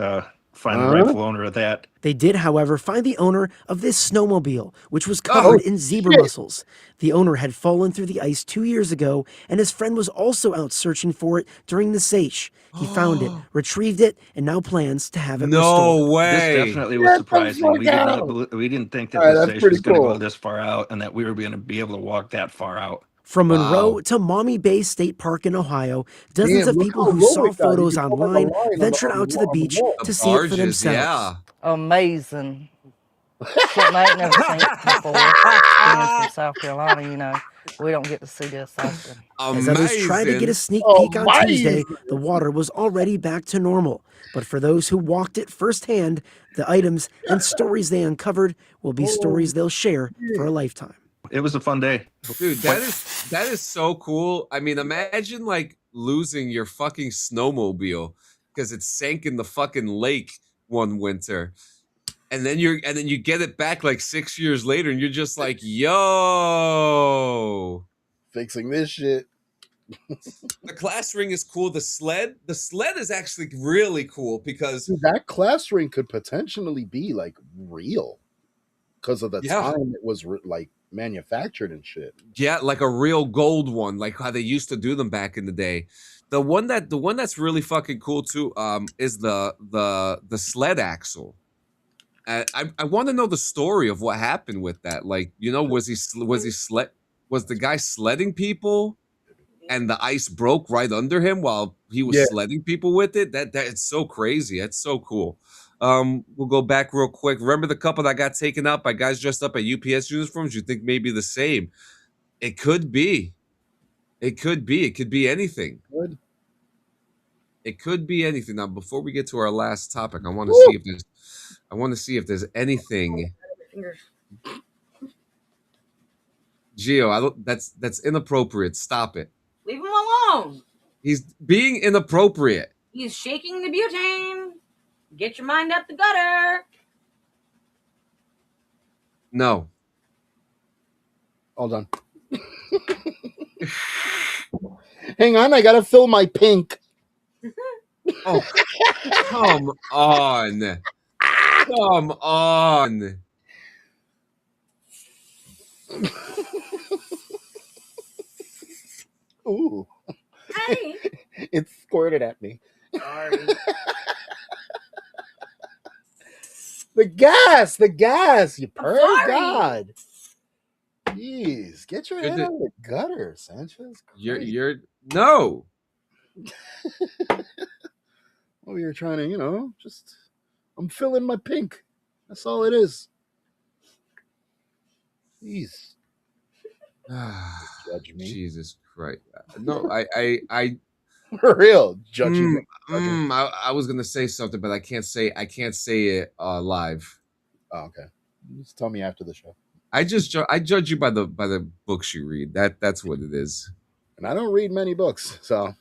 find the rightful owner of that. They did, however, find the owner of this snowmobile, which was covered in zebra mussels. The owner had fallen through the ice 2 years ago, and his friend was also out searching for it during the seiche. He found it, retrieved it, and now plans to have it restored. No way! This definitely was surprising. We didn't think that the seiche was going to go this far out and that we were going to be able to walk that far out. From Monroe to Maumee Bay State Park in Ohio, dozens of people who saw photos online ventured out to the beach to see it for themselves. Amazing. Something I ain't never seen before. Being from South Carolina, you know, we don't get to see this often. As others tried to get a sneak peek on Tuesday, the water was already back to normal. But for those who walked it firsthand, the items and stories they uncovered will be stories they'll share for a lifetime. It was a fun day. Dude, that is so cool. I mean, imagine like losing your fucking snowmobile because it sank in the fucking lake one winter. And then you get it back like 6 years later, and you're just like, yo, fixing this shit. The class ring is cool. The sled is actually really cool because dude, that class ring could potentially be like real because of the time it was like manufactured and shit. Yeah, like a real gold one, like how they used to do them back in the day. The one that's really fucking cool too is the sled axle. I want to know the story of what happened with that. Like, you know, was the guy sledding people and the ice broke right under him while he was sledding people with it? That it's so crazy. That's so cool. We'll go back real quick. Remember the couple that got taken out by guys dressed up at UPS uniforms? You think maybe the same? It could be. It could be. It could be anything. Good. It could be anything. Now, before we get to our last topic, I want to see if there's anything. Gio, that's inappropriate. Stop it. Leave him alone. He's being inappropriate. He's shaking the butane. Get your mind up the gutter. No. Hold on. Hang on, I gotta fill my pink. Oh, come on. Come on. Ooh. Hey. It squirted at me. Sorry. The gas, you perv god. Jeez, get your head out of the gutter, Sanchez. You're no. Well, you're trying to, I'm filling my pink. That's all it is. Jeez. Judge me. Jesus Christ. No, I for real, judging. I was gonna say something, but I can't say it live. Oh, okay. Just tell me after the show. I judge you by the books you read. That's what it is. And I don't read many books, so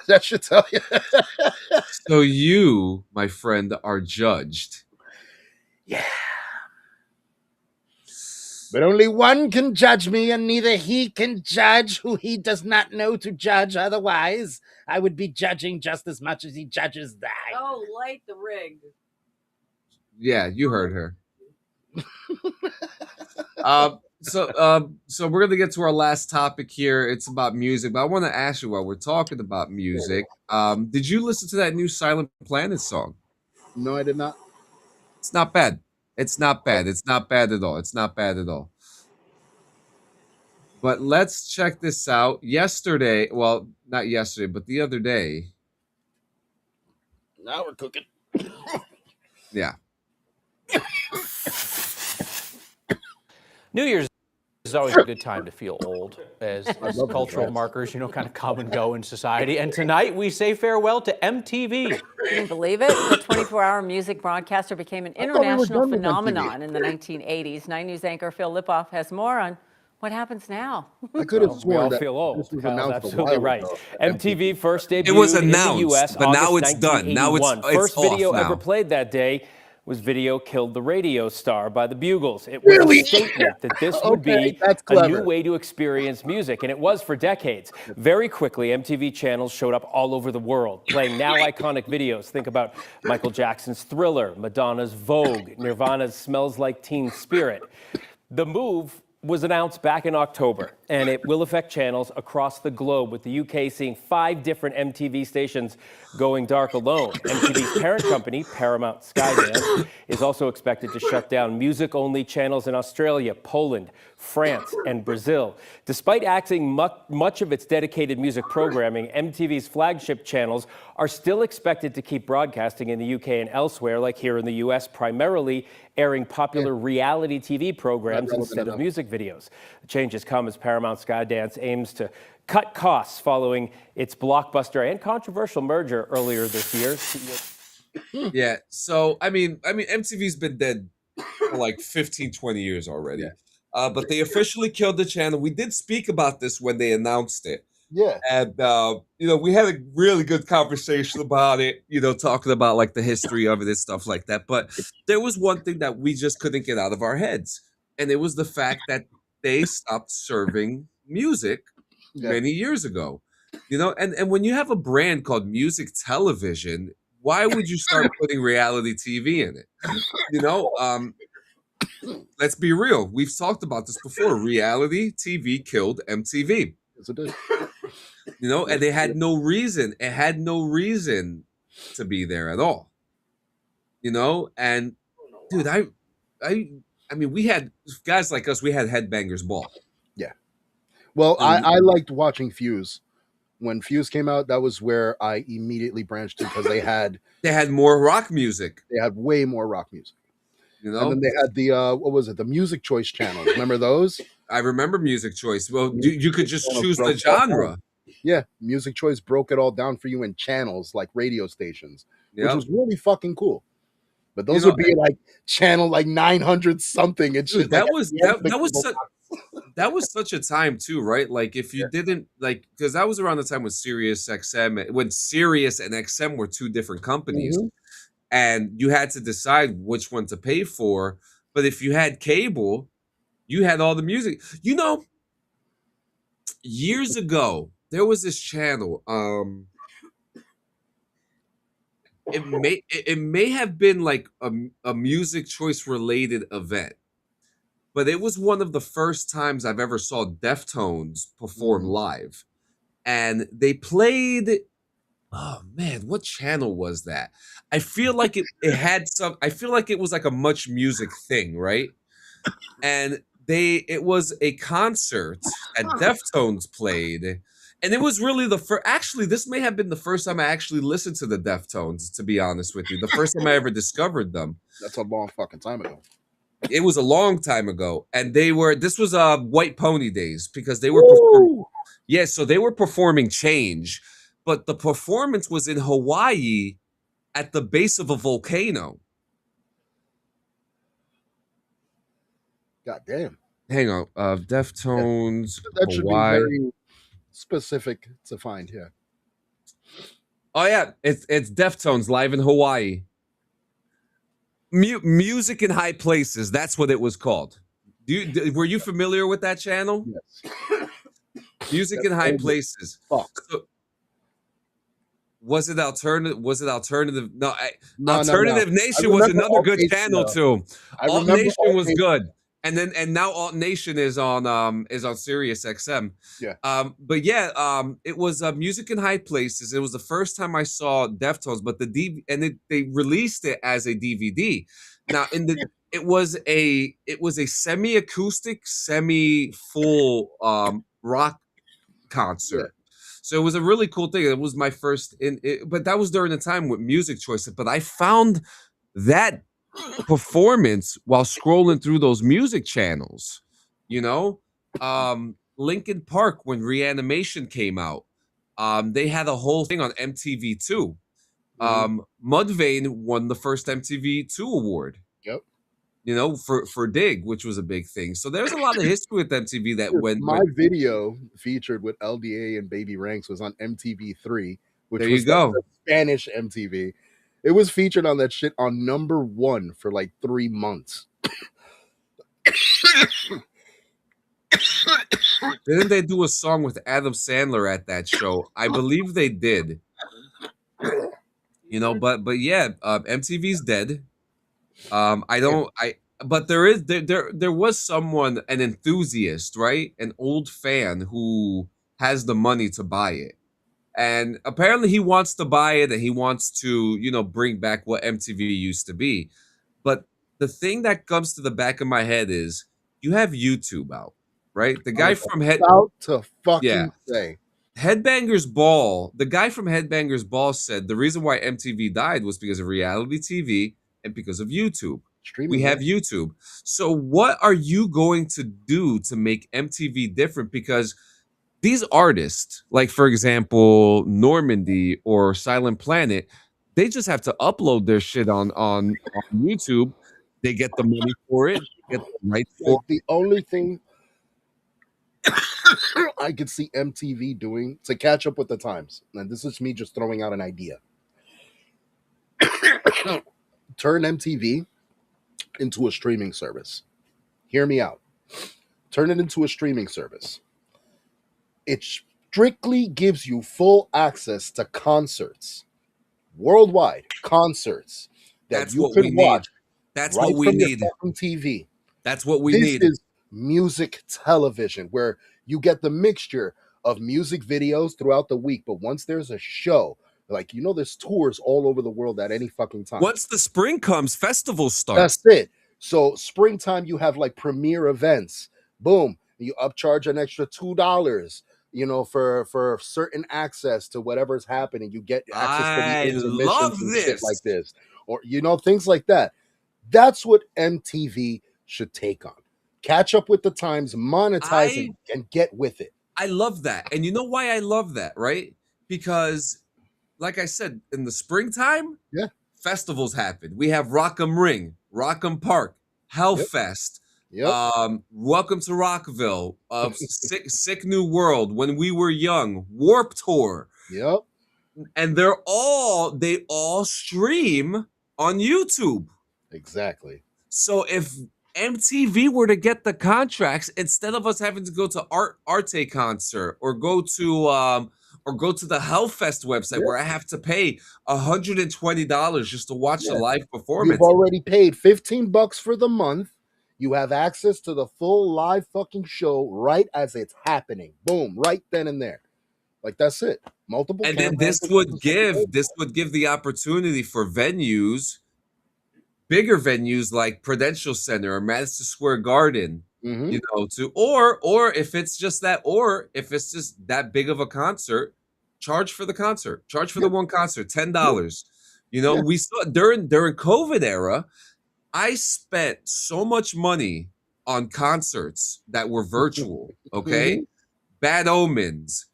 that should tell you. So you, my friend, are judged. Yeah. But only one can judge me, and neither he can judge who he does not know to judge. Otherwise, I would be judging just as much as he judges that. Oh, light the rig. Yeah, you heard her. So we're gonna get to our last topic here. It's about music, but I want to ask you while we're talking about music. Did you listen to that new Silent Planet song? No, I did not. It's not bad. It's not bad. It's not bad at all. It's not bad at all. But let's check this out. Yesterday, well, not yesterday, but the other day. Now we're cooking. Yeah. New Year's is always a good time to feel old, as cultural markers, kind of come and go in society. And tonight we say farewell to MTV. Can you believe it? The 24-hour music broadcaster became an international phenomenon in the 1980s. 9 News anchor Phil Lipoff has more on what happens now. I could have sworn we all that feel old. this was Kyle's announced absolutely right. MTV first debuted It was in announced, the U.S. but now August it's done. Now it's 1981. First video off now. ever played that day was Video Killed the Radio Star by the Bugles. It was a statement that this would be a new way to experience music, and it was for decades. Very quickly, MTV channels showed up all over the world, playing now iconic videos. Think about Michael Jackson's Thriller, Madonna's Vogue, Nirvana's Smells Like Teen Spirit. The move was announced back in October, and it will affect channels across the globe, with the UK seeing 5 different MTV stations going dark alone. MTV's parent company, Paramount Skydance, is also expected to shut down music-only channels in Australia, Poland, France, and Brazil. Despite axing much of its dedicated music programming, MTV's flagship channels are still expected to keep broadcasting in the UK and elsewhere, like here in the US, primarily airing popular reality TV programs instead of music videos. The changes come as Paramount Skydance aims to cut costs following its blockbuster and controversial merger earlier this year. Yeah, so I mean MTV's been dead for like 15, 20 years already. But they officially killed the channel. We did speak about this when they announced it. Yeah. And we had a really good conversation about it, talking about like the history of it and stuff like that. But there was one thing that we just couldn't get out of our heads, and it was the fact that they stopped serving music many years ago. And when you have a brand called music television, why would you start putting reality TV in it? Let's be real. We've talked about this before. Reality TV killed MTV. Yes, it did. And they had no reason. It had no reason to be there at all. And dude, I mean, we had guys like us. We had Headbangers Ball. Yeah. Well, I liked watching Fuse. When Fuse came out, that was where I immediately branched in because they had more rock music. They had way more rock music. And then they had the what was it? The Music Choice channel. Remember those? I remember Music Choice. Well, you could just choose the genre. Yeah, Music Choice broke it all down for you in channels like radio stations, which was really fucking cool. But those would be like channel like 900 something. It's just that was such a time too, right? Like if you didn't like, because that was around the time when Sirius XM, when Sirius and XM were two different companies, and you had to decide which one to pay for. But if you had cable, you had all the music. Years ago, there was this channel. It may have been like a Music Choice related event, but it was one of the first times I've ever saw Deftones perform live, and they played. Oh man, what channel was that? I feel like it had some. I feel like it was like a Much Music thing, right? And it was a concert that Deftones played. And it was really the first. Actually, this may have been the first time I actually listened to the Deftones, to be honest with you. The first time I ever discovered them. That's a long fucking time ago. It was a long time ago. And this was White Pony days, because they were so they were performing Change, but the performance was in Hawaii at the base of a volcano. God damn. Hang on. Deftones, that should Hawaii. be very specific to find. Yeah. Oh yeah, it's Deftones live in Hawaii. Music in High Places. That's what it was called. Were you familiar with that channel? Yes. Music in High Places. Fuck. So, was it alternative? No, No, Alternative no. Nation was another good channel too. Alt Nation was Nation. good. And now Alt Nation is on Sirius XM. Yeah. But yeah, it was Music in High Places. It was the first time I saw Deftones, but they released it as a DVD. Now it was a semi-acoustic, semi-full rock concert. Yeah. So it was a really cool thing. It was my first but that was during the time with Music Choice. But I found that performance while scrolling through those music channels. Linkin Park, when Reanimation came out, they had a whole thing on MTV2. Mudvayne won the first MTV2 award. Yep. For Dig, which was a big thing. So there's a lot of history with MTV that went. My video featured with LDA and Baby Ranks was on MTV3, which there was you go. The Spanish MTV. It was featured on that shit on #1 for like 3 months. Didn't they do a song with Adam Sandler at that show? I believe they did. But yeah, MTV's dead. But there was someone, an enthusiast, right? An old fan who has the money to buy it. And apparently he wants to buy it, and he wants to, bring back what MTV used to be. But the thing that comes to the back of my head is you have YouTube out, right? The guy from Headbangers Ball, the guy from Headbangers Ball said the reason why MTV died was because of reality TV and because of YouTube. We have YouTube. So what are you going to do to make MTV different? Because these artists, like for example, Normandy or Silent Planet, they just have to upload their shit on YouTube. They get the money for it, get the rights for it. The only thing I could see MTV doing to catch up with the times. And this is me just throwing out an idea. Turn MTV into a streaming service. Hear me out. Turn it into a streaming service. It strictly gives you full access to concerts, worldwide concerts that That's you what could we watch need. That's right what we from your need. fucking TV. That's what we This need. is music television where you get the mixture of music videos throughout the week. But once there's a show, like, there's tours all over the world at any fucking time. Once the spring comes, festivals start. That's it. So springtime, you have like premiere events. Boom. You upcharge an extra $2, for certain access to whatever's happening. You get access to the I intermissions love and this. shit like this. Or, things like that. That's what MTV should take on. Catch up with the times, monetize it, and get with it. I love that. And you know why I love that, right? Because, like I said, in the springtime, festivals happen. We have Rock'em Ring, Rock'em Park, Hellfest, Welcome to Rockville, Sick New World, When We Were Young, Warp Tour. Yep. And they all stream on YouTube. Exactly. So if MTV were to get the contracts, instead of us having to go to Arte concert or go to the Hellfest website where I have to pay $120 just to watch the live performance. You've already paid $15 for the month. You have access to the full live fucking show right as it's happening. Boom, right then and there. Like, that's it. Multiple. And then this would give the opportunity for venues, bigger venues like Prudential Center or Madison Square Garden, or if it's just that big of a concert, charge for the concert, charge for the one concert, $10. We saw during COVID era, I spent so much money on concerts that were virtual. Okay, Bad Omens,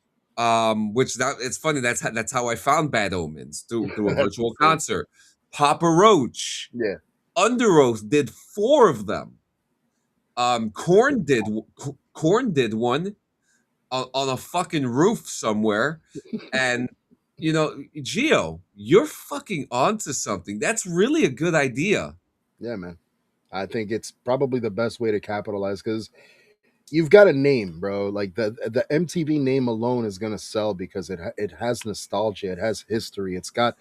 which it's funny, that's how I found Bad Omens through a virtual concert. Papa Roach, Under Oath did 4 of them. Korn did one on a fucking roof somewhere, and Gio, you're fucking onto something. That's really a good idea. Yeah, man. I think it's probably the best way to capitalize because you've got a name, bro. Like the MTV name alone is gonna sell because it has nostalgia, it has history, it's got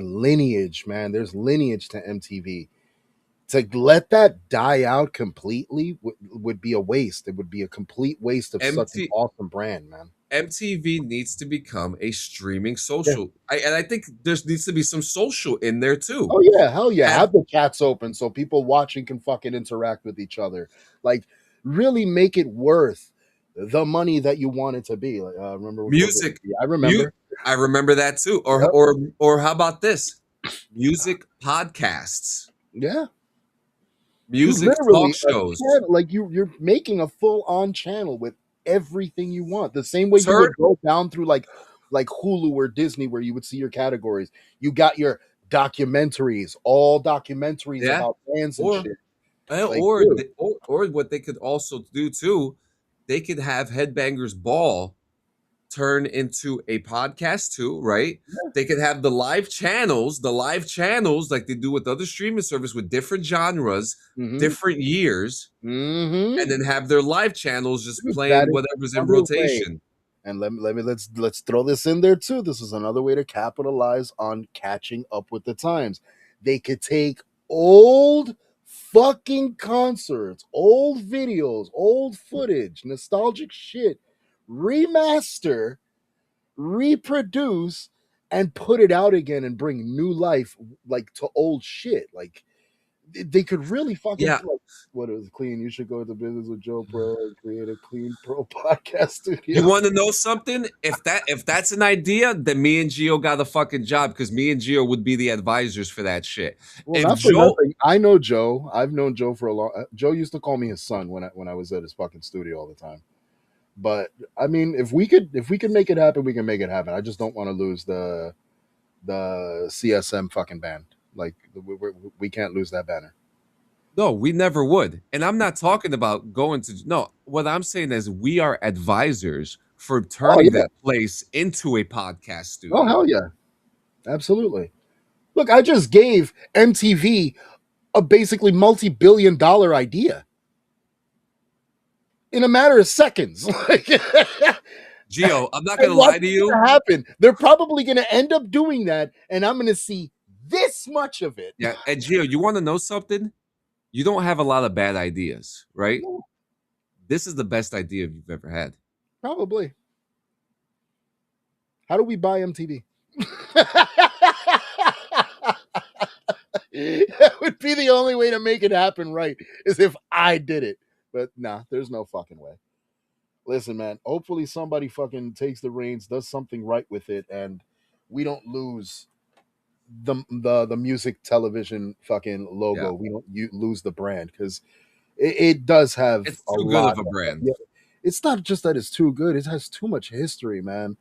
lineage, man. There's lineage to MTV. To let that die out completely would be a waste. It would be a complete waste of such an awesome brand, man. MTV needs to become a streaming social. And I think there needs to be some social in there too. Oh yeah, hell yeah. Have the chats open so people watching can fucking interact with each other. Like, really make it worth the money that you want it to be. Like, remember music? I remember. I remember that too. Or how about this? Music podcasts. Yeah. Music talk shows. Like you're making a full-on channel with everything you want. The same way you would go down through like Hulu or Disney where you would see your categories. You got your documentaries, all documentaries about bands and shit. Or what they could also do too, they could have Headbangers Ball turn into a podcast too, right? Yeah. They could have the live channels like they do with other streaming service with different genres, different years, and then have their live channels just playing whatever's in rotation. And let's throw this in there too. This is another way to capitalize on catching up with the times. They could take old fucking concerts, old videos, old footage, nostalgic shit, remaster, reproduce, and put it out again and bring new life like to old shit. Like they could really fucking like, what is clean? You should go into business with Joe Pro and create a clean pro podcast studio. You want to know something? If that's an idea, then me and Gio got a fucking job because me and Gio would be the advisors for that shit. Well, Joe, I know Joe. I've known Joe for a long. Joe used to call me his son when I was at his fucking studio all the time. But I mean, if we could make it happen, we can make it happen. I just don't want to lose the CSM fucking band. Like we can't lose that banner. No, we never would. And I'm not talking about going to what I'm saying is we are advisors for turning that place into a podcast studio. Oh, hell yeah. Absolutely. Look, I just gave MTV a basically multi-billion-dollar idea in a matter of seconds. Gio, I'm not going to lie to you. Happen. They're probably going to end up doing that, and I'm going to see this much of it. Yeah, and Gio, you want to know something? You don't have a lot of bad ideas, right? No. This is the best idea you've ever had. Probably. How do we buy MTV? That would be the only way to make it happen right, is if I did it. But nah, there's no fucking way. Listen, man, hopefully somebody fucking takes the reins, does something right with it, and we don't lose the music television fucking logo. Yeah. We don't lose the brand, because it does have It's a too good lot of a brand. Yeah, it's not just that it's too good; it has too much history, man.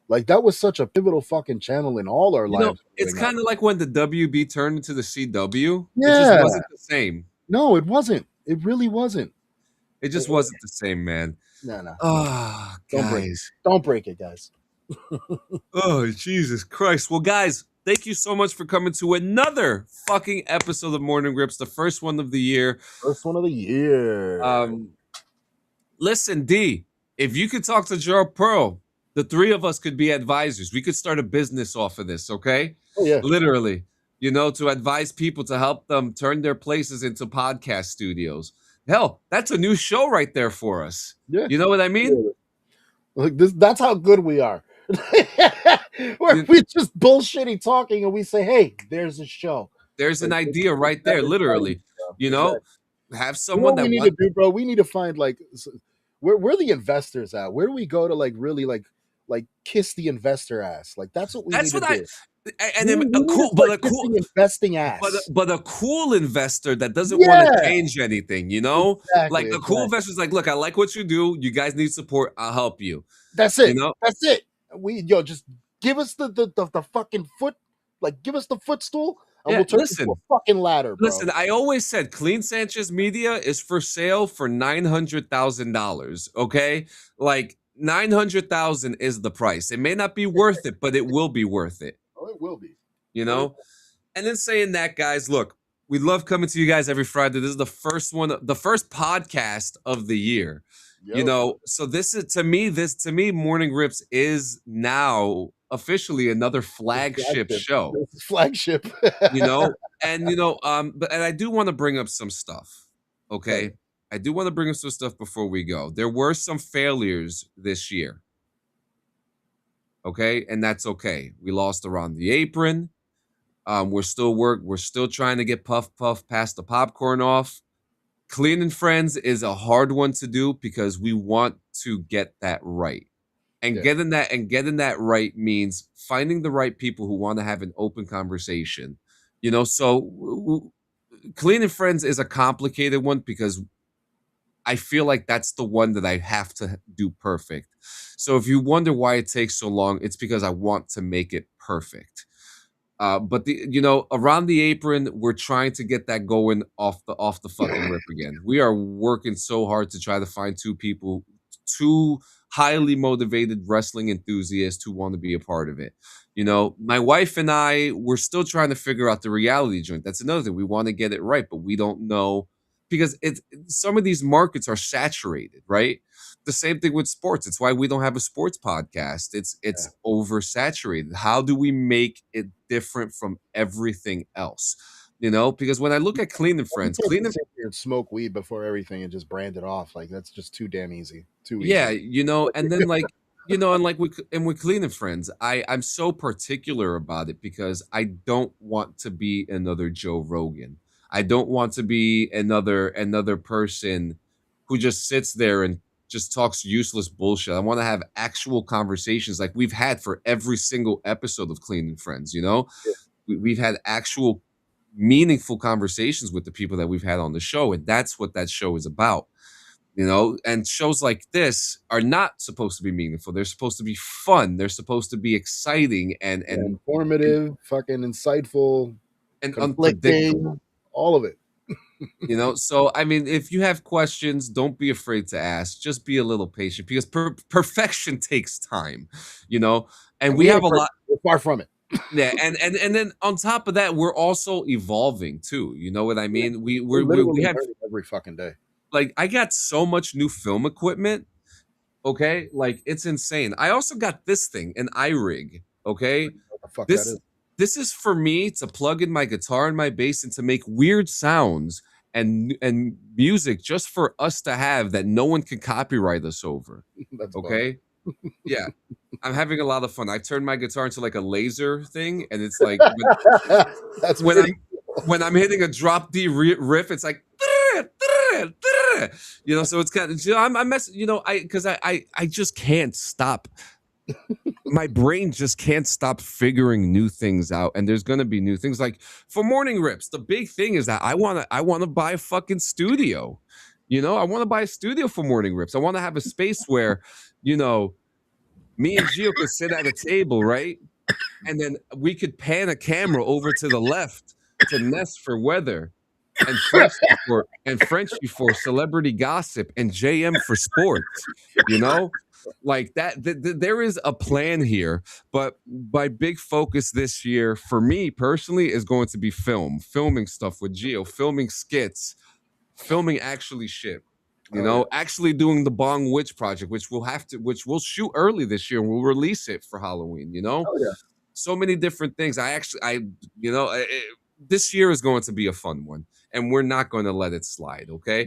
Like, that was such a pivotal fucking channel in all our lives. It's kind of like when the WB turned into the CW. Yeah. It just wasn't the same. No, it wasn't. It really wasn't. It just wasn't the same, man. No. Oh, guys. Don't break it, guys. Oh, Jesus Christ. Well, guys, thank you so much for coming to another fucking episode of Morning Grips, the first one of the year. First one of the year. Listen, D, if you could talk to Gerald Pearl, the three of us could be advisors. We could start a business off of this, okay? Oh, yeah. Literally, to advise people to help them turn their places into podcast studios. Hell, that's a new show right there for us. Yeah. You know what I mean? Like that's how good we are. We're just bullshitty talking, and we say, hey, there's a show. There's an idea right there, literally. Have someone that we need to do, bro. We need to find, like, where the investors at? Where do we go to, like, really like kiss the investor ass? Like, that's what we need to do. And then a cool investing ass, but a cool investor that doesn't want to change anything, Exactly, like the cool investor's like, look, I like what you do. You guys need support. I'll help you. That's it. That's it. Just give us the fucking foot, like, give us the footstool, and we'll turn it into a fucking ladder, bro. Listen, I always said Clean Sanchez Media is for sale for $900,000. Okay, like $900,000 is the price. It may not be worth it, but it will be worth it. Oh, it will be. And then saying that, guys, look, we love coming to you guys every Friday. This is the first podcast of the year. Yep. So this is to me, Morning Rips is now officially another flagship show. Flagship. But I do want to bring up some stuff. Okay. I do want to bring up some stuff before we go. There were some failures this year. Okay, and that's okay. We lost Around the Apron. We're still trying to get Puff Puff past the popcorn off. Clean and Friends is a hard one to do because we want to get that right. And getting that right means finding the right people who want to have an open conversation. So Clean and Friends is a complicated one because I feel like that's the one that I have to do perfect. So if you wonder why it takes so long, it's because I want to make it perfect. But Around the Apron, we're trying to get that going off the fucking rip again. We are working so hard to try to find two highly motivated wrestling enthusiasts who want to be a part of it. My wife and I, we're still trying to figure out the reality joint. That's another thing. We want to get it right, but we don't know, because some of these markets are saturated, right? The same thing with sports. It's why we don't have a sports podcast. It's oversaturated. How do we make it different from everything else? Because when I look at Clean and Friends, and smoke weed before everything and just brand it off, like, that's just too damn easy. Too easy. Yeah, and then with Clean and Friends, I'm so particular about it because I don't want to be another Joe Rogan. I don't want to be another person who just sits there and just talks useless bullshit. I want to have actual conversations like we've had for every single episode of Clean and Friends. We've had actual meaningful conversations with the people that we've had on the show, and that's what that show is about. And shows like this are not supposed to be meaningful. They're supposed to be fun. They're supposed to be exciting and informative, fucking insightful, and unpredictable. All of it. You know, so I mean, if you have questions, don't be afraid to ask. Just be a little patient because perfection takes time, you know. And we have a lot. We're far from it. Yeah, and then on top of that, we're also evolving too. You know what I mean? We're We literally have learning every fucking day. like I got so much new film equipment. Okay, like it's insane. I also got this thing, an iRig. Okay, What the fuck that this is? this is for me to plug in my guitar and my bass and to make weird sounds and music just for us to have that no one can copyright us over. That's Okay, yeah. I'm having a lot of fun. I turned my guitar into like a laser thing, and it's like That's when pretty when I'm hitting a drop D riff, it's like you know. So it's kind of, you know, I'm messing, you know, I just can't stop. My brain just can't stop figuring new things out, and there's gonna be new things. Like for Morning Rips, the big thing is that I wanna buy a fucking studio. You know, I want to buy a studio for Morning Rips. I want to have a space where, you know, me and Gio could sit at a table, right? And then we could pan a camera over to the left to Ness for weather, and Frenchie for celebrity gossip, and JM for sports. You know, like that. There is a plan here, but my big focus this year for me personally is going to be filming stuff with Gio, filming skits, filming actually shit. You know, actually doing the Bong Witch project, which we'll shoot early this year and we'll release it for Halloween. You know, so many different things. You know, this year is going to be a fun one, and we're not going to let it slide. Okay,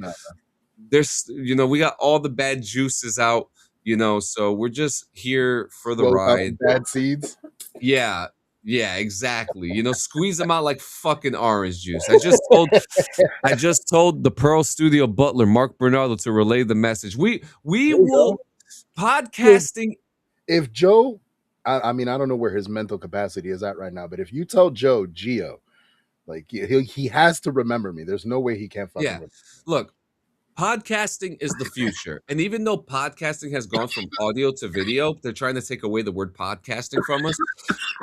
there's, you know, we got all the bad juices out. You know, so we're just here for the ride. Bad seeds. Yeah. Yeah, exactly. You know, squeeze them out like fucking orange juice. I just told the Pearl Studio butler, Mark Bernardo, to relay the message. We will podcasting. If Joe, I mean, I don't know where his mental capacity is at right now, but if you tell Joe Gio, like he has to remember me. There's no way he can't fucking remember. Look, podcasting is the future. And even though podcasting has gone from audio to video, they're trying to take away the word podcasting from us.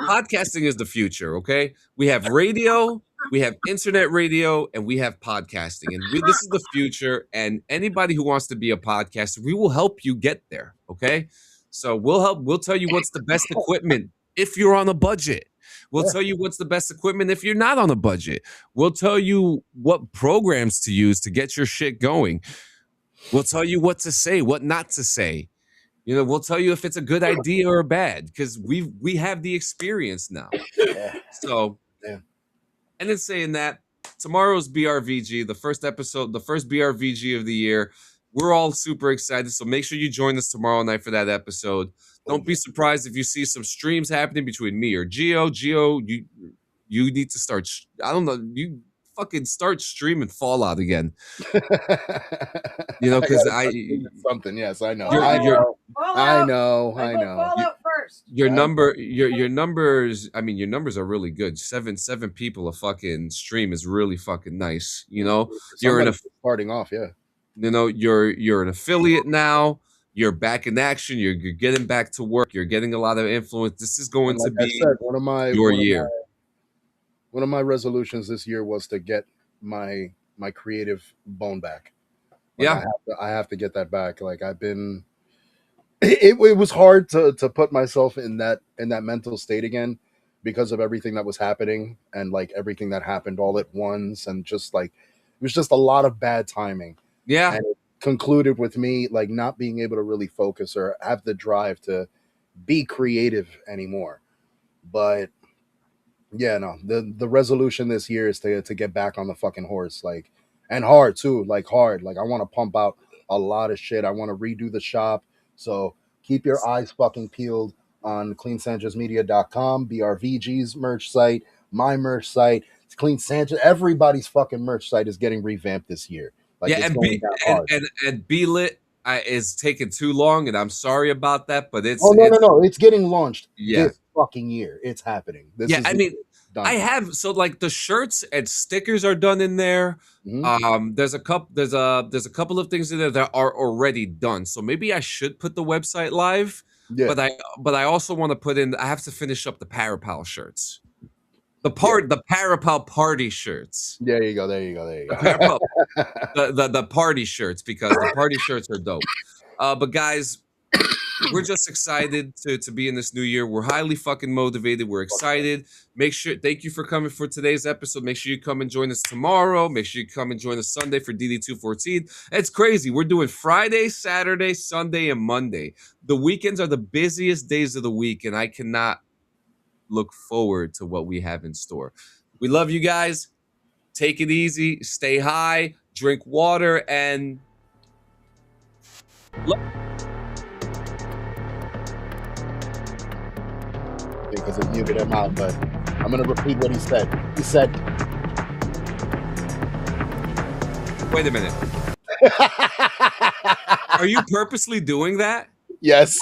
Podcasting is the future, okay? We have radio, we have internet radio, and we have podcasting. And this is the future. And anybody who wants to be a podcaster, we will help you get there, okay? So we'll tell you what's the best equipment if you're on a budget. We'll tell you what's the best equipment if you're not on a budget. We'll tell you what programs to use to get your shit going. We'll tell you what to say, what not to say. You know, we'll tell you if it's a good idea or bad, because we have the experience now. So, and in saying that, tomorrow's BRVG, the first episode, the first BRVG of the year. We're all super excited, so make sure you join us tomorrow night for that episode. Don't be surprised if you see some streams happening between me or Gio. Gio, you need to start. I don't know. You fucking start streaming Fallout again. You know, because something. Yes, I know. I know. Fallout first. Your numbers. I mean, your numbers are really good. Seven people a fucking stream is really fucking nice. You know, you're starting off. Yeah. You know, you're an affiliate now. You're back in action. You're getting back to work. You're getting a lot of influence. This is going to be your year. One of my resolutions this year was to get my creative bone back. Like, I have to get that back. Like I've been, it was hard to put myself in that mental state again because of everything that was happening and like everything that happened all at once, and just like it was just a lot of bad timing. Yeah. And it concluded with me like not being able to really focus or have the drive to be creative anymore. But yeah, no, the resolution this year is to get back on the fucking horse, like, and hard too, like hard. Like I want to pump out a lot of shit. I want to redo the shop. So keep your eyes fucking peeled on cleansanchezmedia.com, BRVG's merch site, my merch site, it's Clean Sanchez. Everybody's fucking merch site is getting revamped this year. Like, yeah, and B Lit is taking too long, and I'm sorry about that, but it's no, it's getting launched this fucking year. It's happening. I mean, done. I have like the shirts and stickers are done in there. Mm-hmm. There's a couple of things in there that are already done. So maybe I should put the website live. Yeah. But I also want to put in. I have to finish up the Parapal shirts. The Parapal party shirts. There you go. The party shirts, because the party shirts are dope. But guys, we're just excited to be in this new year. We're highly fucking motivated. We're excited. Thank you for coming for today's episode. Make sure you come and join us tomorrow. Make sure you come and join us Sunday for DD214. It's crazy. We're doing Friday, Saturday, Sunday, and Monday. The weekends are the busiest days of the week, and I cannot look forward to what we have in store. We love you guys. Take it easy. Stay high. Drink water, and because it muted him out, but I'm going to repeat what he said. He said, wait a minute. Are you purposely doing that? Yes.